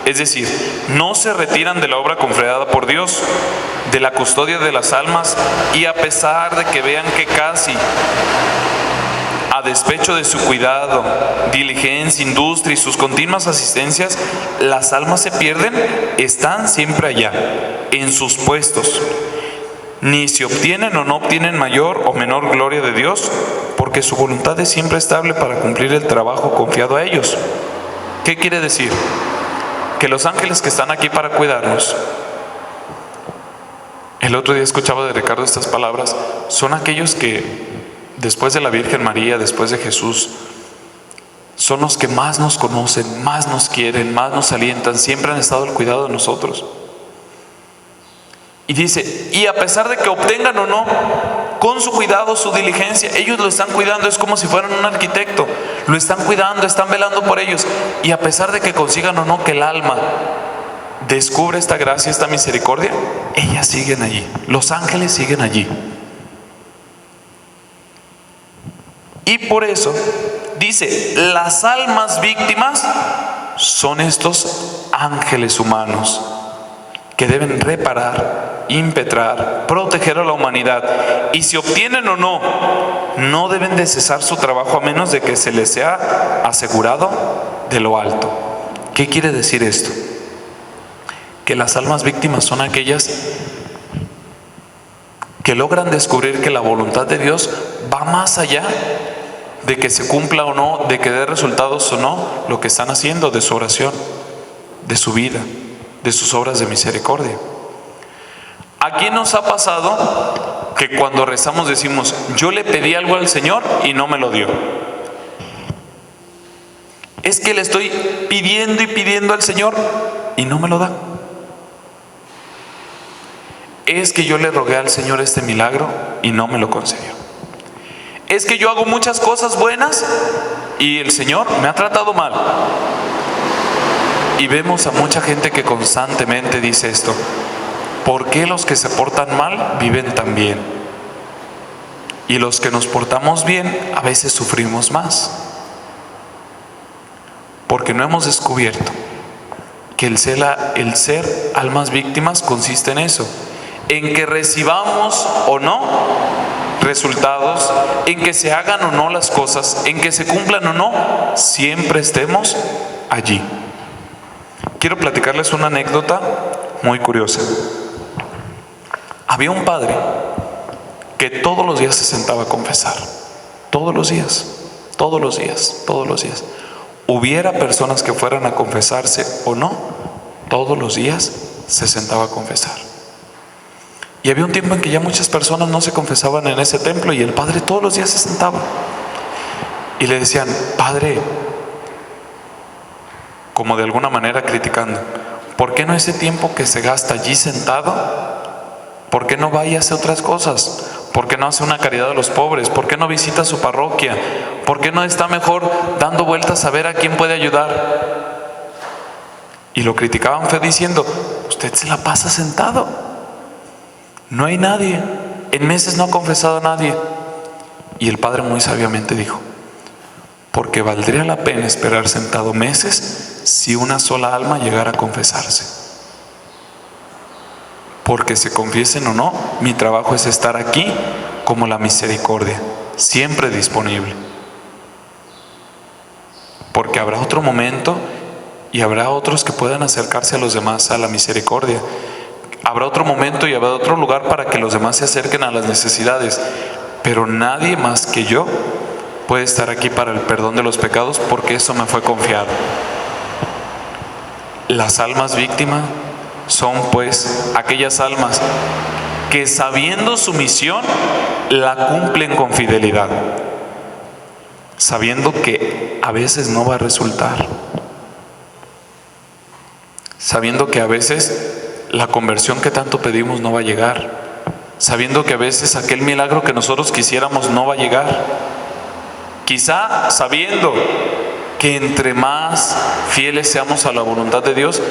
Es decir, no se retiran de la obra confiada por Dios, de la custodia de las almas, y a pesar de que vean que casi, a despecho de su cuidado, diligencia, industria y sus continuas asistencias, las almas se pierden, están siempre allá, en sus puestos. Ni se obtienen o no obtienen mayor o menor gloria de Dios, porque su voluntad es siempre estable para cumplir el trabajo confiado a ellos. ¿Qué quiere decir? Que los ángeles que están aquí para cuidarnos, el otro día escuchaba de Ricardo estas palabras, son aquellos que después de la Virgen María, después de Jesús, son los que más nos conocen, más nos quieren, más nos alientan, siempre han estado al cuidado de nosotros. Y dice, y a pesar de que obtengan o no, con su cuidado, su diligencia, ellos lo están cuidando, es como si fueran un arquitecto, lo están cuidando, están velando por ellos, y a pesar de que consigan o no que el alma descubre esta gracia, esta misericordia, ellas siguen allí, los ángeles siguen allí. Y por eso dice, las almas víctimas son estos ángeles humanos que deben reparar, impetrar, proteger a la humanidad. Y si obtienen o no, no deben de cesar su trabajo a menos de que se les sea asegurado de lo alto. ¿Qué quiere decir esto? Que las almas víctimas son aquellas que logran descubrir que la voluntad de Dios va más allá de que se cumpla o no, de que dé resultados o no, lo que están haciendo de su oración, de su vida, de sus obras de misericordia. ¿A quién nos ha pasado que cuando rezamos decimos, yo le pedí algo al Señor y no me lo dio? Es que le estoy pidiendo y pidiendo al Señor y no me lo da. Es que yo le rogué al Señor este milagro y no me lo concedió. Es que yo hago muchas cosas buenas y el Señor me ha tratado mal. Y vemos a mucha gente que constantemente dice esto: ¿por qué los que se portan mal viven tan bien? Y los que nos portamos bien a veces sufrimos más. Porque no hemos descubierto que el ser almas víctimas consiste en eso, en que recibamos o no resultados, en que se hagan o no las cosas, en que se cumplan o no, siempre estemos allí. Quiero platicarles una anécdota muy curiosa. Había un padre que todos los días se sentaba a confesar. Todos los días, todos los días, todos los días. Hubiera personas que fueran a confesarse o no, todos los días se sentaba a confesar. Y había un tiempo en que ya muchas personas no se confesaban en ese templo y el padre todos los días se sentaba. Y le decían: padre, como de alguna manera criticando, ¿por qué no ese tiempo que se gasta allí sentado, por qué no va y hace otras cosas? ¿Por qué no hace una caridad a los pobres? ¿Por qué no visita su parroquia? ¿Por qué no está mejor dando vueltas a ver a quién puede ayudar? Y lo criticaban fue diciendo: usted se la pasa sentado, no hay nadie, en meses no ha confesado a nadie. Y el padre muy sabiamente dijo: porque valdría la pena esperar sentado meses si una sola alma llegara a confesarse. Porque se confiesen o no, mi trabajo es estar aquí como la misericordia, siempre disponible. Porque habrá otro momento y habrá otros que puedan acercarse a los demás a la misericordia. Habrá otro momento y habrá otro lugar para que los demás se acerquen a las necesidades. Pero nadie más que yo puede estar aquí para el perdón de los pecados, porque eso me fue confiado. Las almas víctimas son pues aquellas almas que, sabiendo su misión, la cumplen con fidelidad, sabiendo que a veces no va a resultar, sabiendo que a veces la conversión que tanto pedimos no va a llegar, sabiendo que a veces aquel milagro que nosotros quisiéramos no va a llegar, quizá sabiendo que entre más fieles seamos a la voluntad de Dios,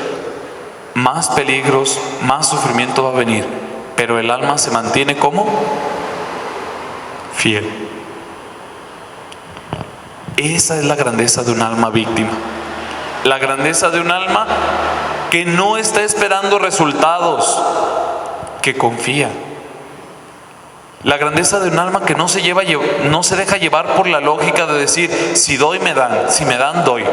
más peligros, más sufrimiento va a venir, pero el alma se mantiene como fiel. Esa es la grandeza de un alma víctima, la grandeza de un alma que no está esperando resultados, que confía. La grandeza de un alma que no se deja llevar por la lógica de decir: si doy me dan, si me dan doy.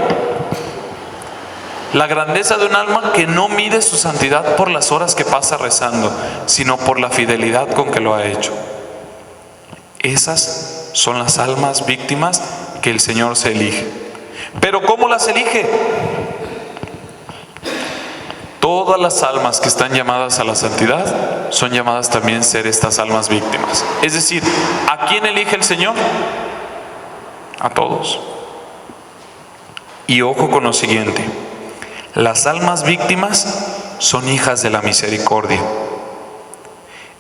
La grandeza de un alma que no mide su santidad por las horas que pasa rezando, sino por la fidelidad con que lo ha hecho. Esas son las almas víctimas que el Señor se elige. ¿Pero cómo las elige? Todas las almas que están llamadas a la santidad son llamadas también a ser estas almas víctimas. Es decir, ¿a quién elige el Señor? A todos. Y ojo con lo siguiente: las almas víctimas son hijas de la misericordia.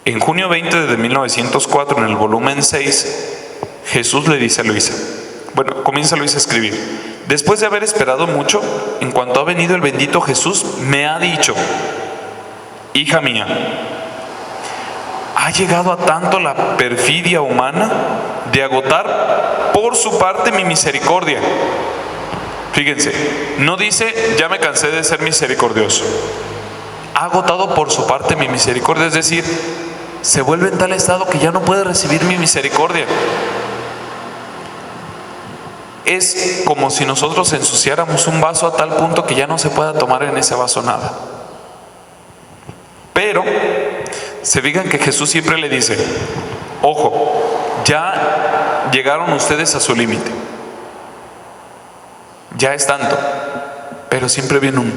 En junio 20 de 1904, en el volumen 6, Jesús le dice a Luisa, comienza Luisa a escribir: después de haber esperado mucho, en cuanto ha venido el bendito Jesús, me ha dicho: hija mía, ha llegado a tanto la perfidia humana de agotar por su parte mi misericordia. Fíjense, no dice: ya me cansé de ser misericordioso. ha agotado por su parte mi misericordia, es decir, se vuelve en tal estado que ya no puede recibir mi misericordia. Es como si nosotros ensuciáramos un vaso a tal punto que ya no se pueda tomar en ese vaso nada. Pero se fijan que Jesús siempre le dice: ojo, ya llegaron ustedes a su límite, ya es tanto, pero siempre viene un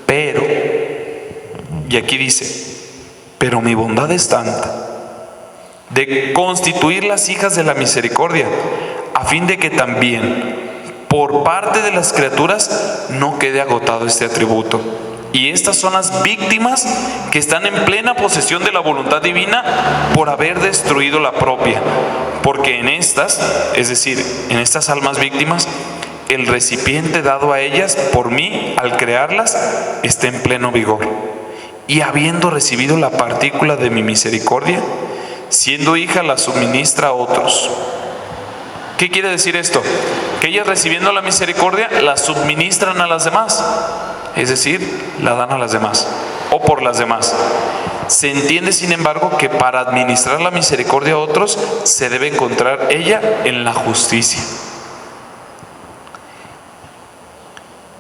pero, y aquí dice: pero mi bondad es tanta de constituir las hijas de la misericordia, a fin de que también por parte de las criaturas no quede agotado este atributo. Y estas son las víctimas que están en plena posesión de la voluntad divina por haber destruido la propia. Porque en estas, es decir, en estas almas víctimas, el recipiente dado a ellas por mí al crearlas está en pleno vigor. Y habiendo recibido la partícula de mi misericordia, siendo hija la suministra a otros. ¿Qué quiere decir esto? Que ellas, recibiendo la misericordia, la suministran a las demás. Es decir, la dan a las demás o por las demás. Se entiende, sin embargo, que para administrar la misericordia a otros se debe encontrar ella en la justicia.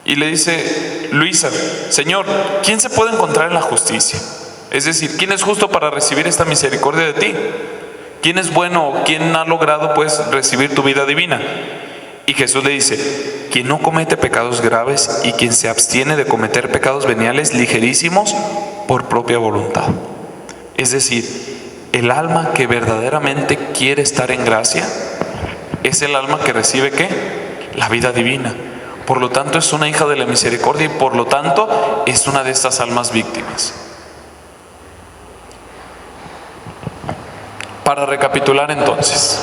Y le dice Luisa: Señor, ¿quién se puede encontrar en la justicia? Es decir, ¿quién es justo para recibir esta misericordia de ti? ¿Quién es bueno o quién ha logrado pues recibir tu vida divina? Y Jesús le dice: quien no comete pecados graves y quien se abstiene de cometer pecados veniales ligerísimos por propia voluntad. Es decir, el alma que verdaderamente quiere estar en gracia es el alma que recibe ¿qué? La vida divina. Por lo tanto, es una hija de la misericordia y por lo tanto es una de estas almas víctimas. Para recapitular entonces,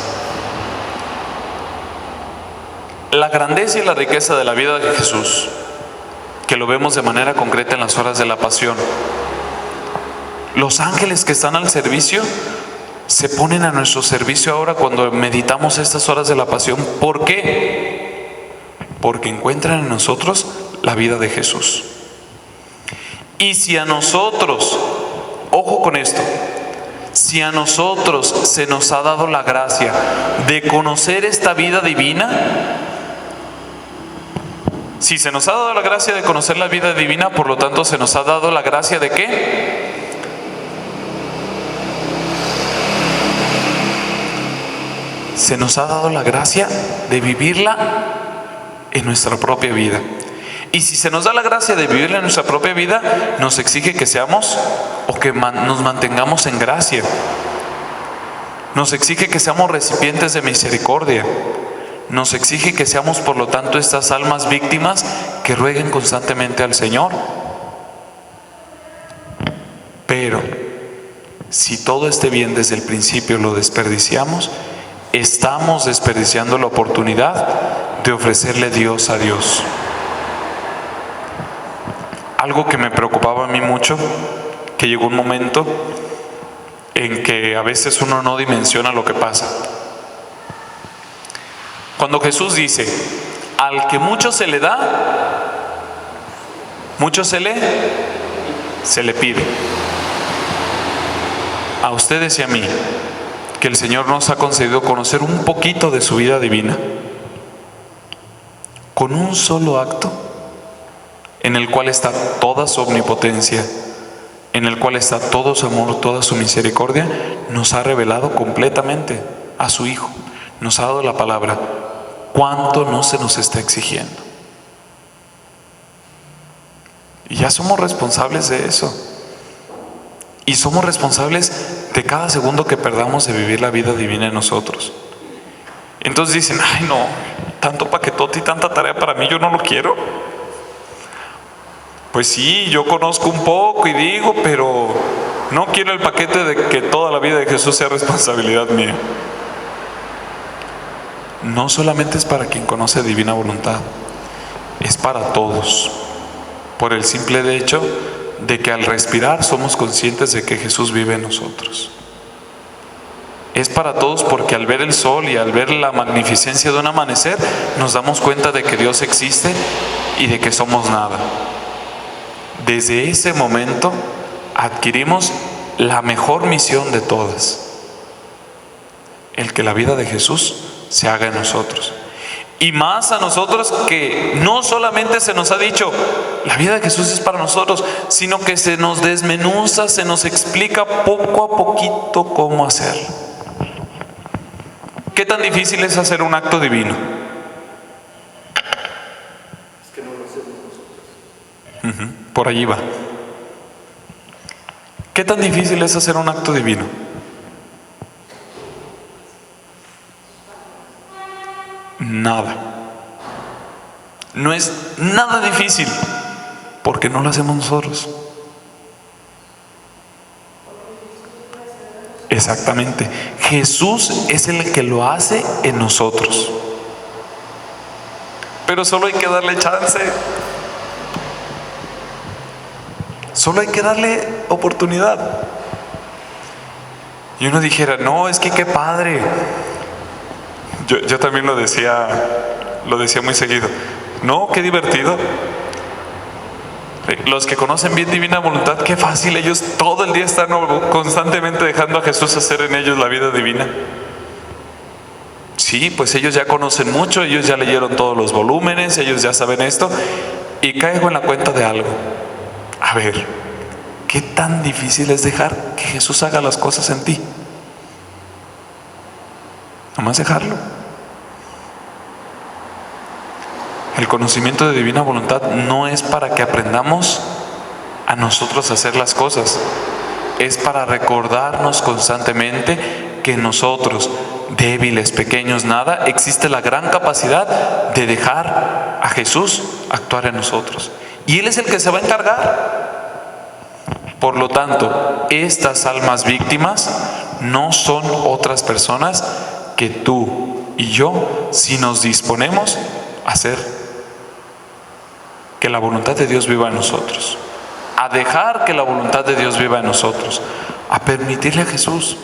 la grandeza y la riqueza de la vida de Jesús, que lo vemos de manera concreta en las horas de la pasión. Los ángeles que están al servicio se ponen a nuestro servicio ahora cuando meditamos estas horas de la pasión. ¿Por qué? Porque encuentran en nosotros la vida de Jesús. Y si a nosotros, ojo con esto, si a nosotros se nos ha dado la gracia de conocer esta vida divina, si se nos ha dado la gracia de conocer la vida divina, por lo tanto se nos ha dado la gracia de ¿qué? Se nos ha dado la gracia de vivirla en nuestra propia vida. Y si se nos da la gracia de vivirla en nuestra propia vida, nos exige que seamos o que nos mantengamos en gracia. Nos exige que seamos recipientes de misericordia. Nos exige que seamos, por lo tanto, estas almas víctimas que rueguen constantemente al Señor. Pero si todo esté bien desde el principio lo desperdiciamos, estamos desperdiciando la oportunidad de ofrecerle Dios a Dios. Algo que me preocupaba a mí mucho, que llegó un momento en que a veces uno no dimensiona lo que pasa. Cuando Jesús dice: al que mucho se le da, mucho se le pide. A ustedes y a mí, que el Señor nos ha concedido conocer un poquito de su vida divina, con un solo acto en el cual está toda su omnipotencia, en el cual está todo su amor, toda su misericordia, nos ha revelado completamente a su Hijo, nos ha dado la palabra. ¿Cuánto no se nos está exigiendo? Y ya somos responsables de eso. Y somos responsables de cada segundo que perdamos de vivir la vida divina en nosotros. Entonces dicen: ay no, tanto paquetote y tanta tarea para mí, yo no lo quiero. Pues sí, yo conozco un poco y digo, pero no quiero el paquete de que toda la vida de Jesús sea responsabilidad mía. No solamente es para quien conoce divina voluntad, es para todos, por el simple hecho de que al respirar somos conscientes de que Jesús vive en nosotros. Es para todos porque al ver el sol y al ver la magnificencia de un amanecer, nos damos cuenta de que Dios existe y de que somos nada. desde ese momento adquirimos la mejor misión de todas: el que la vida de Jesús se haga en nosotros. Y más a nosotros, que no solamente se nos ha dicho la vida de Jesús es para nosotros, sino que se nos desmenuza, se nos explica poco a poquito cómo hacerlo. ¿Qué tan difícil es hacer un acto divino? Es que no lo hacemos nosotros. Por allí va. ¿Qué tan difícil es hacer un acto divino? Nada. No es nada difícil, porque no lo hacemos nosotros. Exactamente. Jesús es el que lo hace en nosotros. Pero solo hay que darle chance. Solo hay que darle oportunidad. Y uno dijera, no, es que qué padre. Yo también lo decía muy seguido. No, qué divertido. Los que conocen bien divina voluntad, qué fácil, ellos todo el día están constantemente dejando a Jesús hacer en ellos la vida divina. Sí, pues ellos ya conocen mucho, ellos ya leyeron todos los volúmenes, ellos ya saben esto. Y caigo en la cuenta de algo. A ver, ¿qué tan difícil es dejar que Jesús haga las cosas en ti? Nomás dejarlo. El conocimiento de divina voluntad no es para que aprendamos a nosotros a hacer las cosas, es para recordarnos constantemente que nosotros, débiles, pequeños, nada, existe la gran capacidad de dejar a Jesús actuar en nosotros. Y Él es el que se va a encargar. Por lo tanto, estas almas víctimas no son otras personas que tú y yo, si nos disponemos a hacer que la voluntad de Dios viva en nosotros, a dejar que la voluntad de Dios viva en nosotros, a permitirle a Jesús.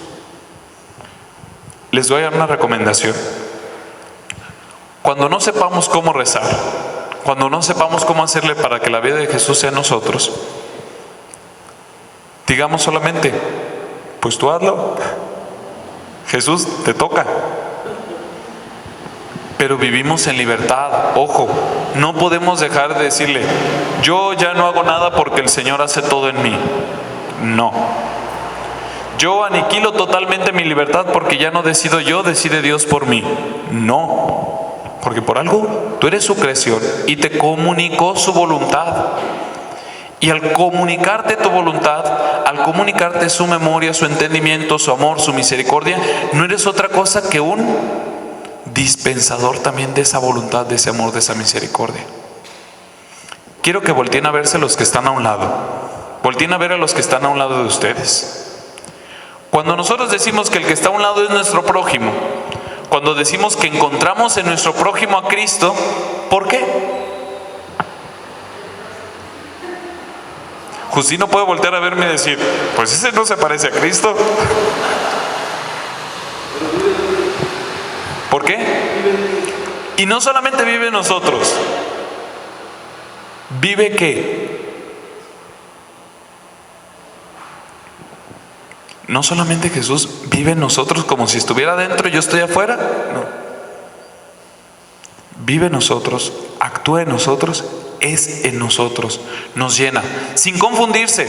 Les doy una recomendación. Cuando no sepamos cómo rezar, cuando no sepamos cómo hacerle para que la vida de Jesús sea en nosotros, digamos solamente, pues tú hazlo, Jesús, te toca. Pero vivimos en libertad, ojo, no podemos dejar de decirle, yo ya no hago nada porque el Señor hace todo en mí. No. Yo aniquilo totalmente mi libertad porque ya no decido yo, decide Dios por mí. No. Porque por algo tú eres su creación y te comunicó su voluntad. Y al comunicarte tu voluntad, al comunicarte su memoria, su entendimiento, su amor, su misericordia, no eres otra cosa que un dispensador también de esa voluntad, de ese amor, de esa misericordia. Quiero que volteen a verse los que están a un lado. Volteen a ver a los que están a un lado de ustedes. Cuando nosotros decimos que el que está a un lado es nuestro prójimo, cuando decimos que encontramos en nuestro prójimo a Cristo, ¿por qué? Justino puede voltear a verme y decir, pues ese no se parece a Cristo. ¿Por qué? Y no solamente vive en nosotros. ¿Vive qué? No solamente Jesús vive en nosotros como si estuviera dentro y yo estoy afuera. No. Vive en nosotros, actúa en nosotros, es en nosotros, nos llena, sin confundirse,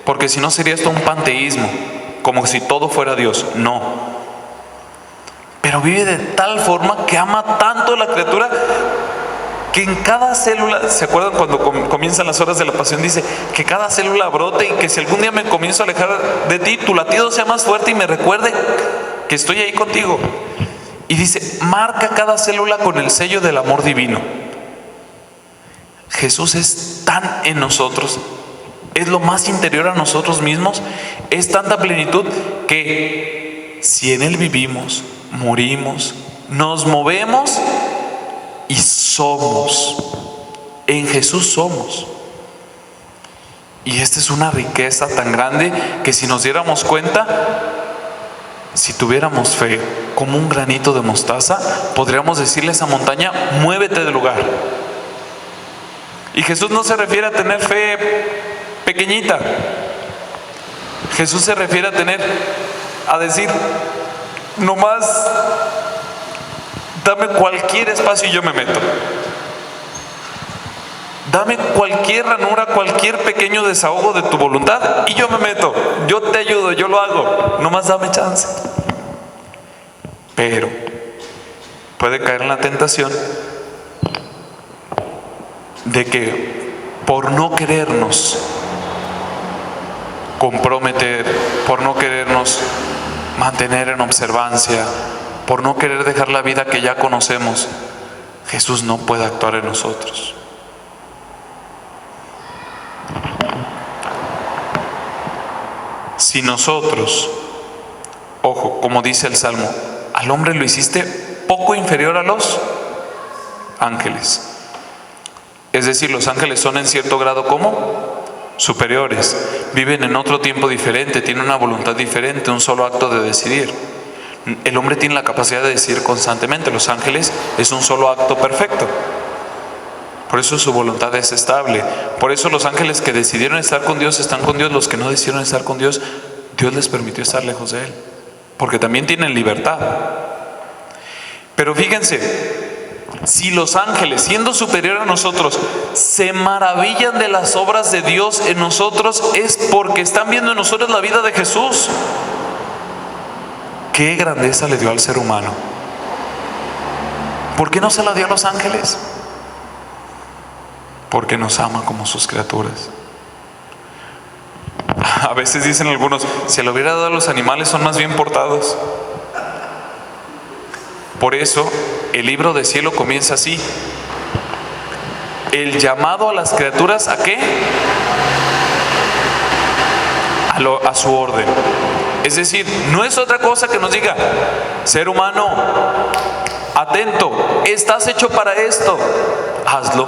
porque si no sería esto un panteísmo, como si todo fuera Dios. No. Pero vive de tal forma que ama tanto a la criatura que en cada célula, ¿se acuerdan cuando comienzan las horas de la pasión? Dice que cada célula brote y que si algún día me comienzo a alejar de ti, tu latido sea más fuerte y me recuerde que estoy ahí contigo. Y dice, marca cada célula con el sello del amor divino. Jesús es tan en nosotros, es lo más interior a nosotros mismos, es tanta plenitud que si en Él vivimos, morimos, nos movemos y somos. En Jesús somos. Y esta es una riqueza tan grande que si nos diéramos cuenta, si tuviéramos fe como un granito de mostaza, podríamos decirle a esa montaña, muévete del lugar. Y Jesús no se refiere a tener fe pequeñita. Jesús se refiere a decir, nomás dame cualquier espacio y yo me meto. Dame cualquier ranura, cualquier pequeño desahogo de tu voluntad y yo me meto. Yo te ayudo, yo lo hago. Nomás dame chance. Pero puede caer en la tentación de que por no querernos comprometer, por no querernos mantener en observancia, por no querer dejar la vida que ya conocemos, Jesús no puede actuar en nosotros. Si nosotros, ojo, como dice el Salmo, al hombre lo hiciste poco inferior a los ángeles. Es decir, los ángeles son en cierto grado ¿cómo? Superiores. Viven en otro tiempo diferente, tienen una voluntad diferente, un solo acto de decidir. El hombre tiene la capacidad de decidir constantemente. Los ángeles es un solo acto perfecto. Por eso su voluntad es estable. Por eso los ángeles que decidieron estar con Dios están con Dios. Los que no decidieron estar con Dios, Dios les permitió estar lejos de Él. Porque también tienen libertad. Pero fíjense, si los ángeles, siendo superiores a nosotros, se maravillan de las obras de Dios en nosotros, es porque están viendo en nosotros la vida de Jesús. ¿Qué grandeza le dio al ser humano? ¿Por qué no se la dio a los ángeles? Porque nos ama como sus criaturas. A veces dicen algunos, si lo hubiera dado a los animales son más bien portados. Por eso el libro de cielo comienza así: el llamado a las criaturas, ¿a qué? A su orden. Es decir, no es otra cosa que nos diga, ser humano, atento, estás hecho para esto, hazlo.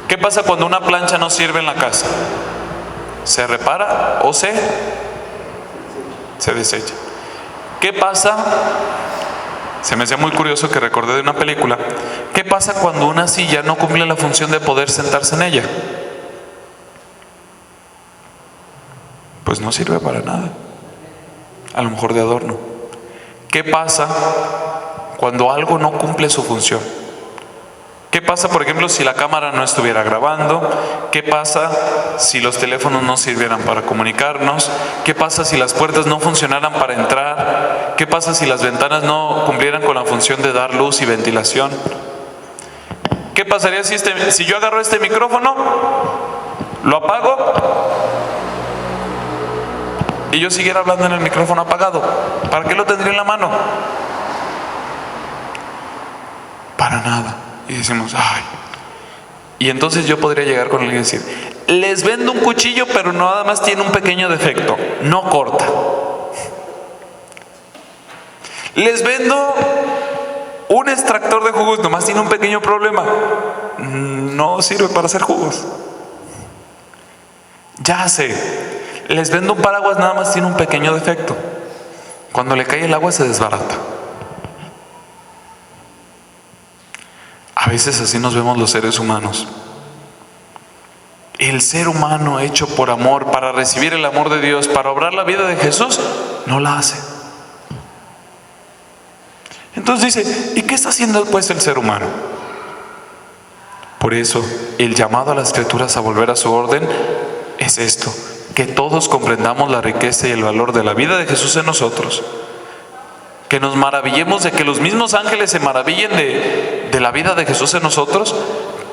¿Qué pasa cuando una plancha no sirve en la casa? ¿Se repara o se desecha? ¿Qué pasa? Se me hacía muy curioso que recordé de una película. ¿Qué pasa cuando una silla no cumple la función de poder sentarse en ella? Pues no sirve para nada. A lo mejor de adorno. ¿Qué pasa cuando algo no cumple su función? ¿Qué pasa, por ejemplo, si la cámara no estuviera grabando? ¿Qué pasa si los teléfonos no sirvieran para comunicarnos? ¿Qué pasa si las puertas no funcionaran para entrar? ¿Qué pasa si las ventanas no cumplieran con la función de dar luz y ventilación? ¿Qué pasaría si yo agarro este micrófono, lo apago y yo siguiera hablando en el micrófono apagado? ¿Para qué lo tendría en la mano? Para nada. Y decimos, ay. Y entonces yo podría llegar con alguien y decir, les vendo un cuchillo, pero nada más tiene un pequeño defecto, no corta. Les vendo un extractor de jugos, nomás tiene un pequeño problema, no sirve para hacer jugos. Ya sé, les vendo un paraguas, nada más tiene un pequeño defecto, cuando le cae el agua se desbarata. A veces así nos vemos los seres humanos. El ser humano hecho por amor, para recibir el amor de Dios, para obrar la vida de Jesús, no la hace. Entonces dice, ¿y qué está haciendo pues el ser humano? Por eso el llamado a las criaturas a volver a su orden es esto: que todos comprendamos la riqueza y el valor de la vida de Jesús en nosotros. Que nos maravillemos de que los mismos ángeles se maravillen de la vida de Jesús en nosotros,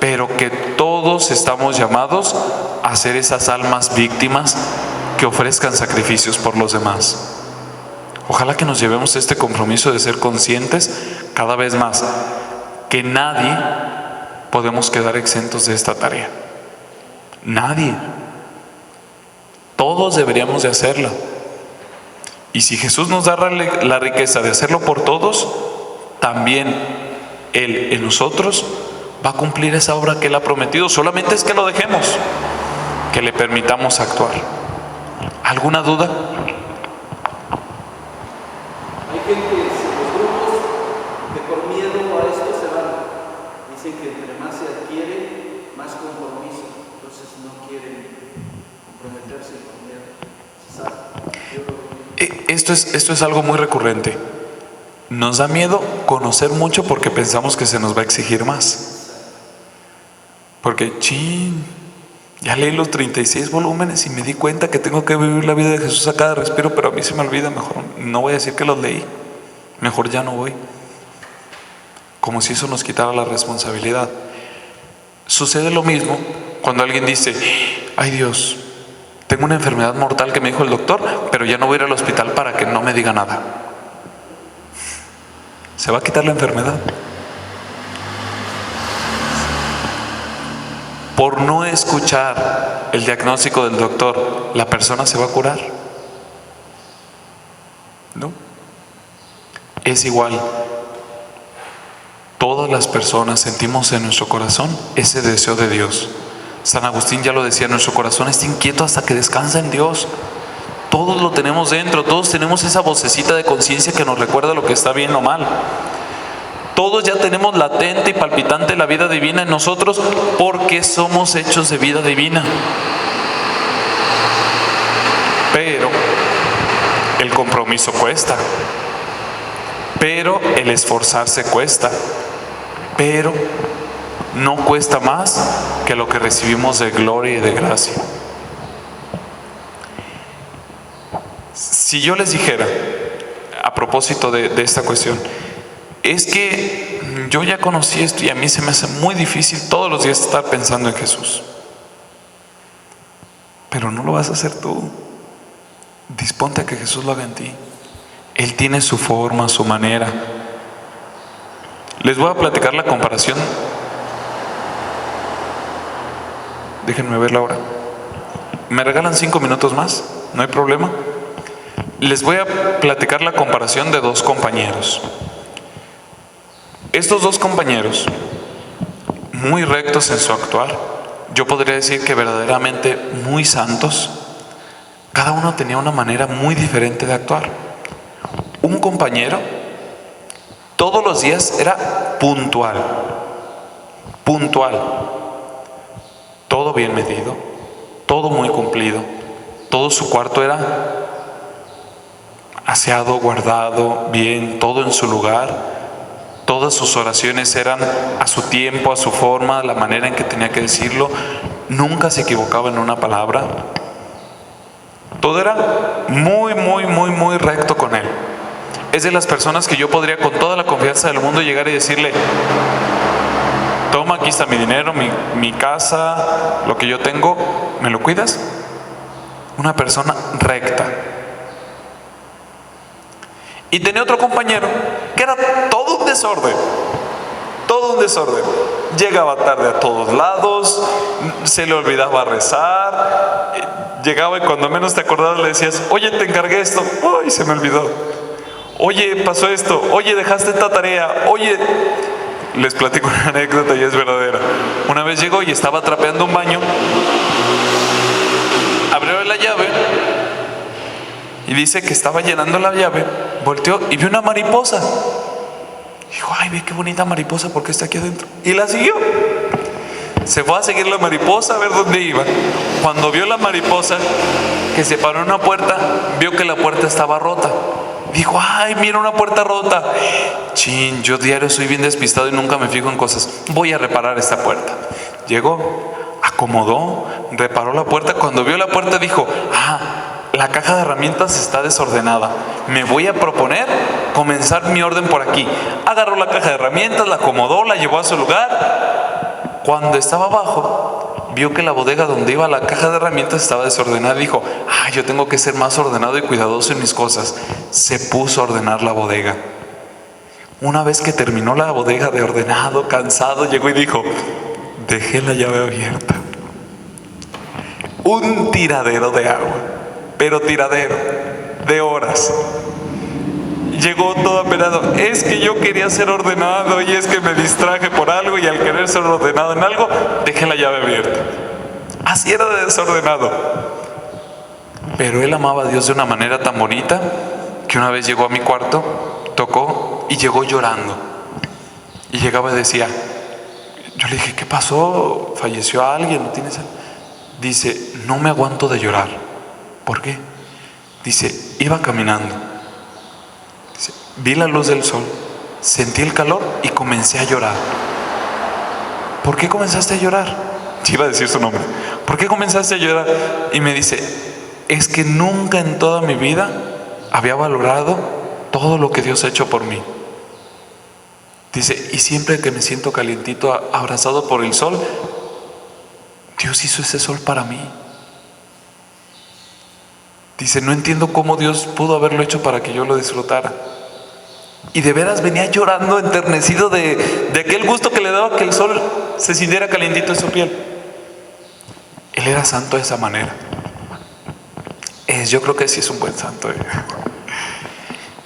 pero que todos estamos llamados a ser esas almas víctimas que ofrezcan sacrificios por los demás. Ojalá que nos llevemos este compromiso de ser conscientes cada vez más que nadie podemos quedar exentos de esta tarea. Nadie. Todos deberíamos de hacerla. Y si Jesús nos da la riqueza de hacerlo por todos, también Él en nosotros va a cumplir esa obra que Él ha prometido. Solamente es que lo dejemos, que le permitamos actuar. ¿Alguna duda? Hay gente en los grupos que por miedo a esto se van y dicen que entre más se adquiere, más compromiso. Entonces no quieren comprometerse con miedo. Esto es algo muy recurrente. Nos da miedo conocer mucho porque pensamos que se nos va a exigir más. Porque, ya leí los 36 volúmenes y me di cuenta que tengo que vivir la vida de Jesús a cada respiro, pero a mí se me olvida. Mejor no voy a decir que los leí. Mejor ya no voy. Como si eso nos quitara la responsabilidad. Sucede lo mismo cuando alguien dice: ay Dios, tengo una enfermedad mortal que me dijo el doctor, pero ya no voy a ir al hospital para que no me diga nada. ¿Se va a quitar la enfermedad? Por no escuchar el diagnóstico del doctor, ¿la persona se va a curar? ¿No? Es igual. Todas las personas sentimos en nuestro corazón ese deseo de Dios. San Agustín ya lo decía: nuestro corazón está inquieto hasta que descansa en Dios. Todos lo tenemos dentro, todos tenemos esa vocecita de conciencia que nos recuerda lo que está bien o mal. Todos ya tenemos latente y palpitante la vida divina en nosotros porque somos hechos de vida divina. Pero el compromiso cuesta. Pero el esforzarse cuesta. Pero no cuesta más que lo que recibimos de gloria y de gracia. Si yo les dijera, a propósito de esta cuestión, es que yo ya conocí esto y a mí se me hace muy difícil todos los días estar pensando en Jesús. Pero no lo vas a hacer tú. Disponte a que Jesús lo haga en ti. Él tiene su forma, su manera. Les voy a platicar la comparación. Déjenme ver la hora. ¿Me regalan 5 minutos más? ¿No hay problema? Les voy a platicar la comparación de 2 compañeros. Estos 2 compañeros, muy rectos en su actuar, yo podría decir que verdaderamente muy santos, cada uno tenía una manera muy diferente de actuar. Un compañero todos los días era puntual, todo bien medido, todo muy cumplido, todo su cuarto era aseado, guardado, bien, todo en su lugar. Todas sus oraciones eran a su tiempo, a su forma, la manera en que tenía que decirlo. Nunca se equivocaba en una palabra. Todo era muy recto con él. Es de las personas que yo podría con toda la confianza del mundo llegar y decirle: toma, aquí está mi dinero, mi casa, lo que yo tengo, ¿me lo cuidas? Una persona recta. Y tenía otro compañero que era todo un desorden. Llegaba tarde a todos lados, se le olvidaba rezar, llegaba y cuando menos te acordabas le decías: oye, te encargué esto, ¡ay, se me olvidó! Oye, pasó esto, oye, dejaste esta tarea, oye... Les platico una anécdota y es verdadera. Una vez llegó y estaba trapeando un baño, abrió la llave y dice que estaba llenando la llave, volteó y vio una mariposa. Dijo: ay, ve qué bonita mariposa, ¿por qué está aquí adentro? Y la siguió. Se fue a seguir la mariposa a ver dónde iba. Cuando vio la mariposa que se paró en una puerta, vio que la puerta estaba rota. Dijo: ay, mira, una puerta rota. Chin, yo diario soy bien despistado y nunca me fijo en cosas. Voy a reparar esta puerta. Llegó, acomodó, reparó la puerta. Cuando vio la puerta dijo: la caja de herramientas está desordenada. Me voy a proponer comenzar mi orden por aquí. Agarró la caja de herramientas, la acomodó, la llevó a su lugar. Cuando estaba abajo, vio que la bodega donde iba la caja de herramientas estaba desordenada. Dijo: yo tengo que ser más ordenado y cuidadoso en mis cosas. Se puso a ordenar la bodega. Una vez que terminó la bodega de ordenado, cansado, llegó y dijo: dejé la llave abierta. Un tiradero de agua, pero tiradero de horas. Llegó todo apenado: es que yo quería ser ordenado y es que me distraje por algo, y al querer ser ordenado en algo, dejé la llave abierta. Así era de desordenado. Pero él amaba a Dios de una manera tan bonita que una vez llegó a mi cuarto, tocó y llegó llorando. Y llegaba y decía: Yo le dije, ¿qué pasó? ¿Falleció alguien? ¿No tienes algo? Dice, no me aguanto de llorar. ¿Por qué? Dice, iba caminando. Dice, vi la luz del sol, sentí el calor y comencé a llorar. ¿Por qué comenzaste a llorar? Iba a decir su nombre. ¿Por qué comenzaste a llorar? Y me dice, es que nunca en toda mi vida había valorado todo lo que Dios ha hecho por mí. Dice, y siempre que me siento calientito, abrazado por el sol, Dios hizo ese sol para mí. Dice, no entiendo cómo Dios pudo haberlo hecho para que yo lo disfrutara. Y de veras venía llorando, enternecido de aquel gusto que le daba que el sol se sintiera calientito en su piel. Él era santo de esa manera. Yo creo que sí es un buen santo.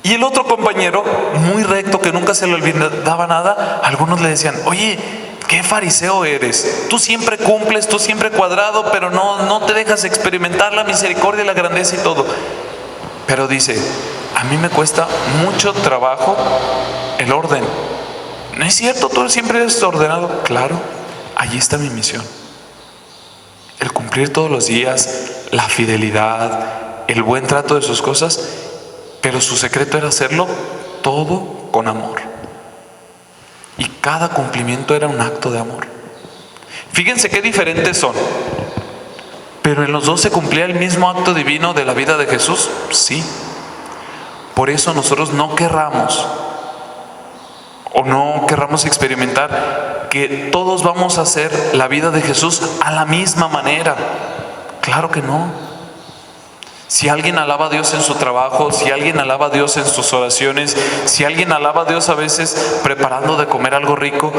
Y el otro compañero, muy recto, que nunca se le olvidaba nada, algunos le decían, oye, qué fariseo eres, tú siempre cumples, tú siempre cuadrado, pero no te dejas experimentar la misericordia y la grandeza y todo. Pero dice, a mí me cuesta mucho trabajo el orden. ¿No es cierto? Tú siempre eres ordenado. Claro, allí está mi misión. El cumplir todos los días, la fidelidad, el buen trato de sus cosas, pero su secreto era hacerlo todo con amor. Y cada cumplimiento era un acto de amor. Fíjense qué diferentes son. Pero en los dos se cumplía el mismo acto divino de la vida de Jesús. Sí. Por eso nosotros no querramos experimentar que todos vamos a hacer la vida de Jesús a la misma manera. Claro que no. Si alguien alaba a Dios en su trabajo, si alguien alaba a Dios en sus oraciones, si alguien alaba a Dios a veces preparando de comer algo rico,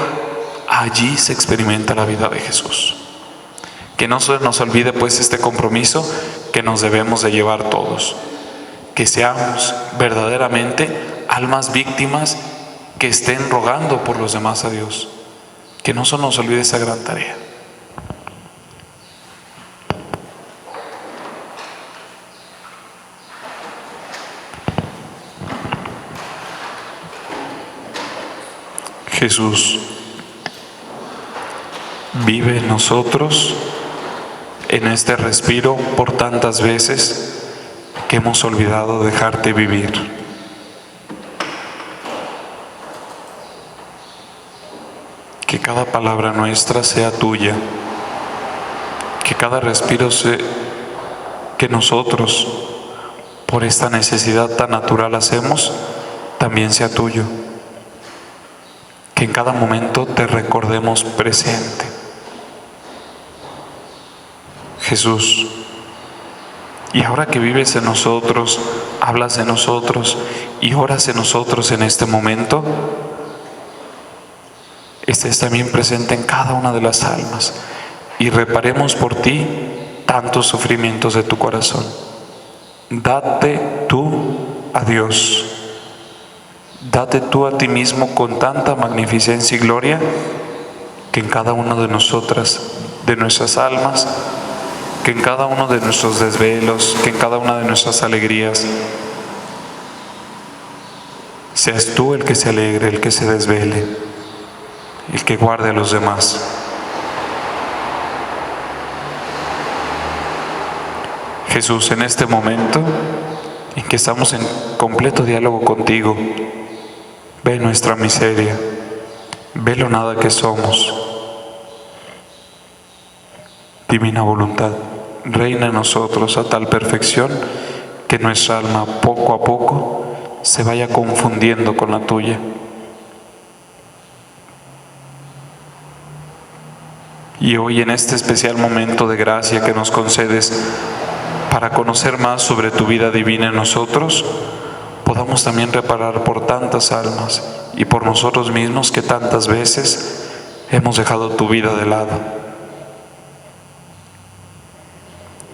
allí se experimenta la vida de Jesús. Que no se nos olvide pues este compromiso que nos debemos de llevar todos. Que seamos verdaderamente almas víctimas que estén rogando por los demás a Dios. Que no se nos olvide esa gran tarea. Jesús, vive en nosotros en este respiro por tantas veces que hemos olvidado dejarte vivir. Que cada palabra nuestra sea tuya, que cada respiro que nosotros por esta necesidad tan natural hacemos también sea tuyo. Que en cada momento te recordemos presente. Jesús, y ahora que vives en nosotros, hablas en nosotros y oras en nosotros en este momento, estés también presente en cada una de las almas y reparemos por ti tantos sufrimientos de tu corazón. Date tú a Dios. Date tú a ti mismo con tanta magnificencia y gloria que en cada una de nosotras, de nuestras almas, que en cada uno de nuestros desvelos, que en cada una de nuestras alegrías, seas tú el que se alegre, el que se desvele, el que guarde a los demás. Jesús, en este momento en que estamos en completo diálogo contigo, ve nuestra miseria, ve lo nada que somos. Divina voluntad, reina en nosotros a tal perfección que nuestra alma poco a poco se vaya confundiendo con la tuya. Y hoy en este especial momento de gracia que nos concedes para conocer más sobre tu vida divina en nosotros, podamos también reparar por tantas almas y por nosotros mismos que tantas veces hemos dejado tu vida de lado.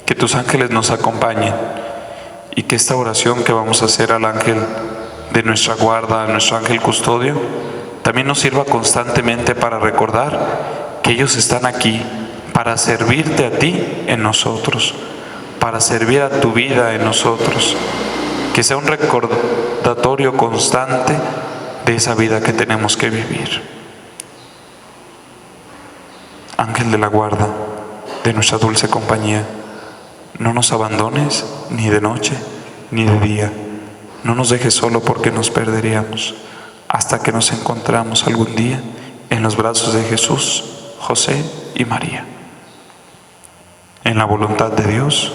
Que tus ángeles nos acompañen y que esta oración que vamos a hacer al ángel de nuestra guarda, a nuestro ángel custodio, también nos sirva constantemente para recordar que ellos están aquí para servirte a ti en nosotros, para servir a tu vida en nosotros. Que sea un recordatorio constante de esa vida que tenemos que vivir. ángel de la guarda, de nuestra dulce compañía, no nos abandones ni de noche ni de día. No nos dejes solo porque nos perderíamos, hasta que nos encontramos algún día en los brazos de Jesús, José y María. En la voluntad de Dios,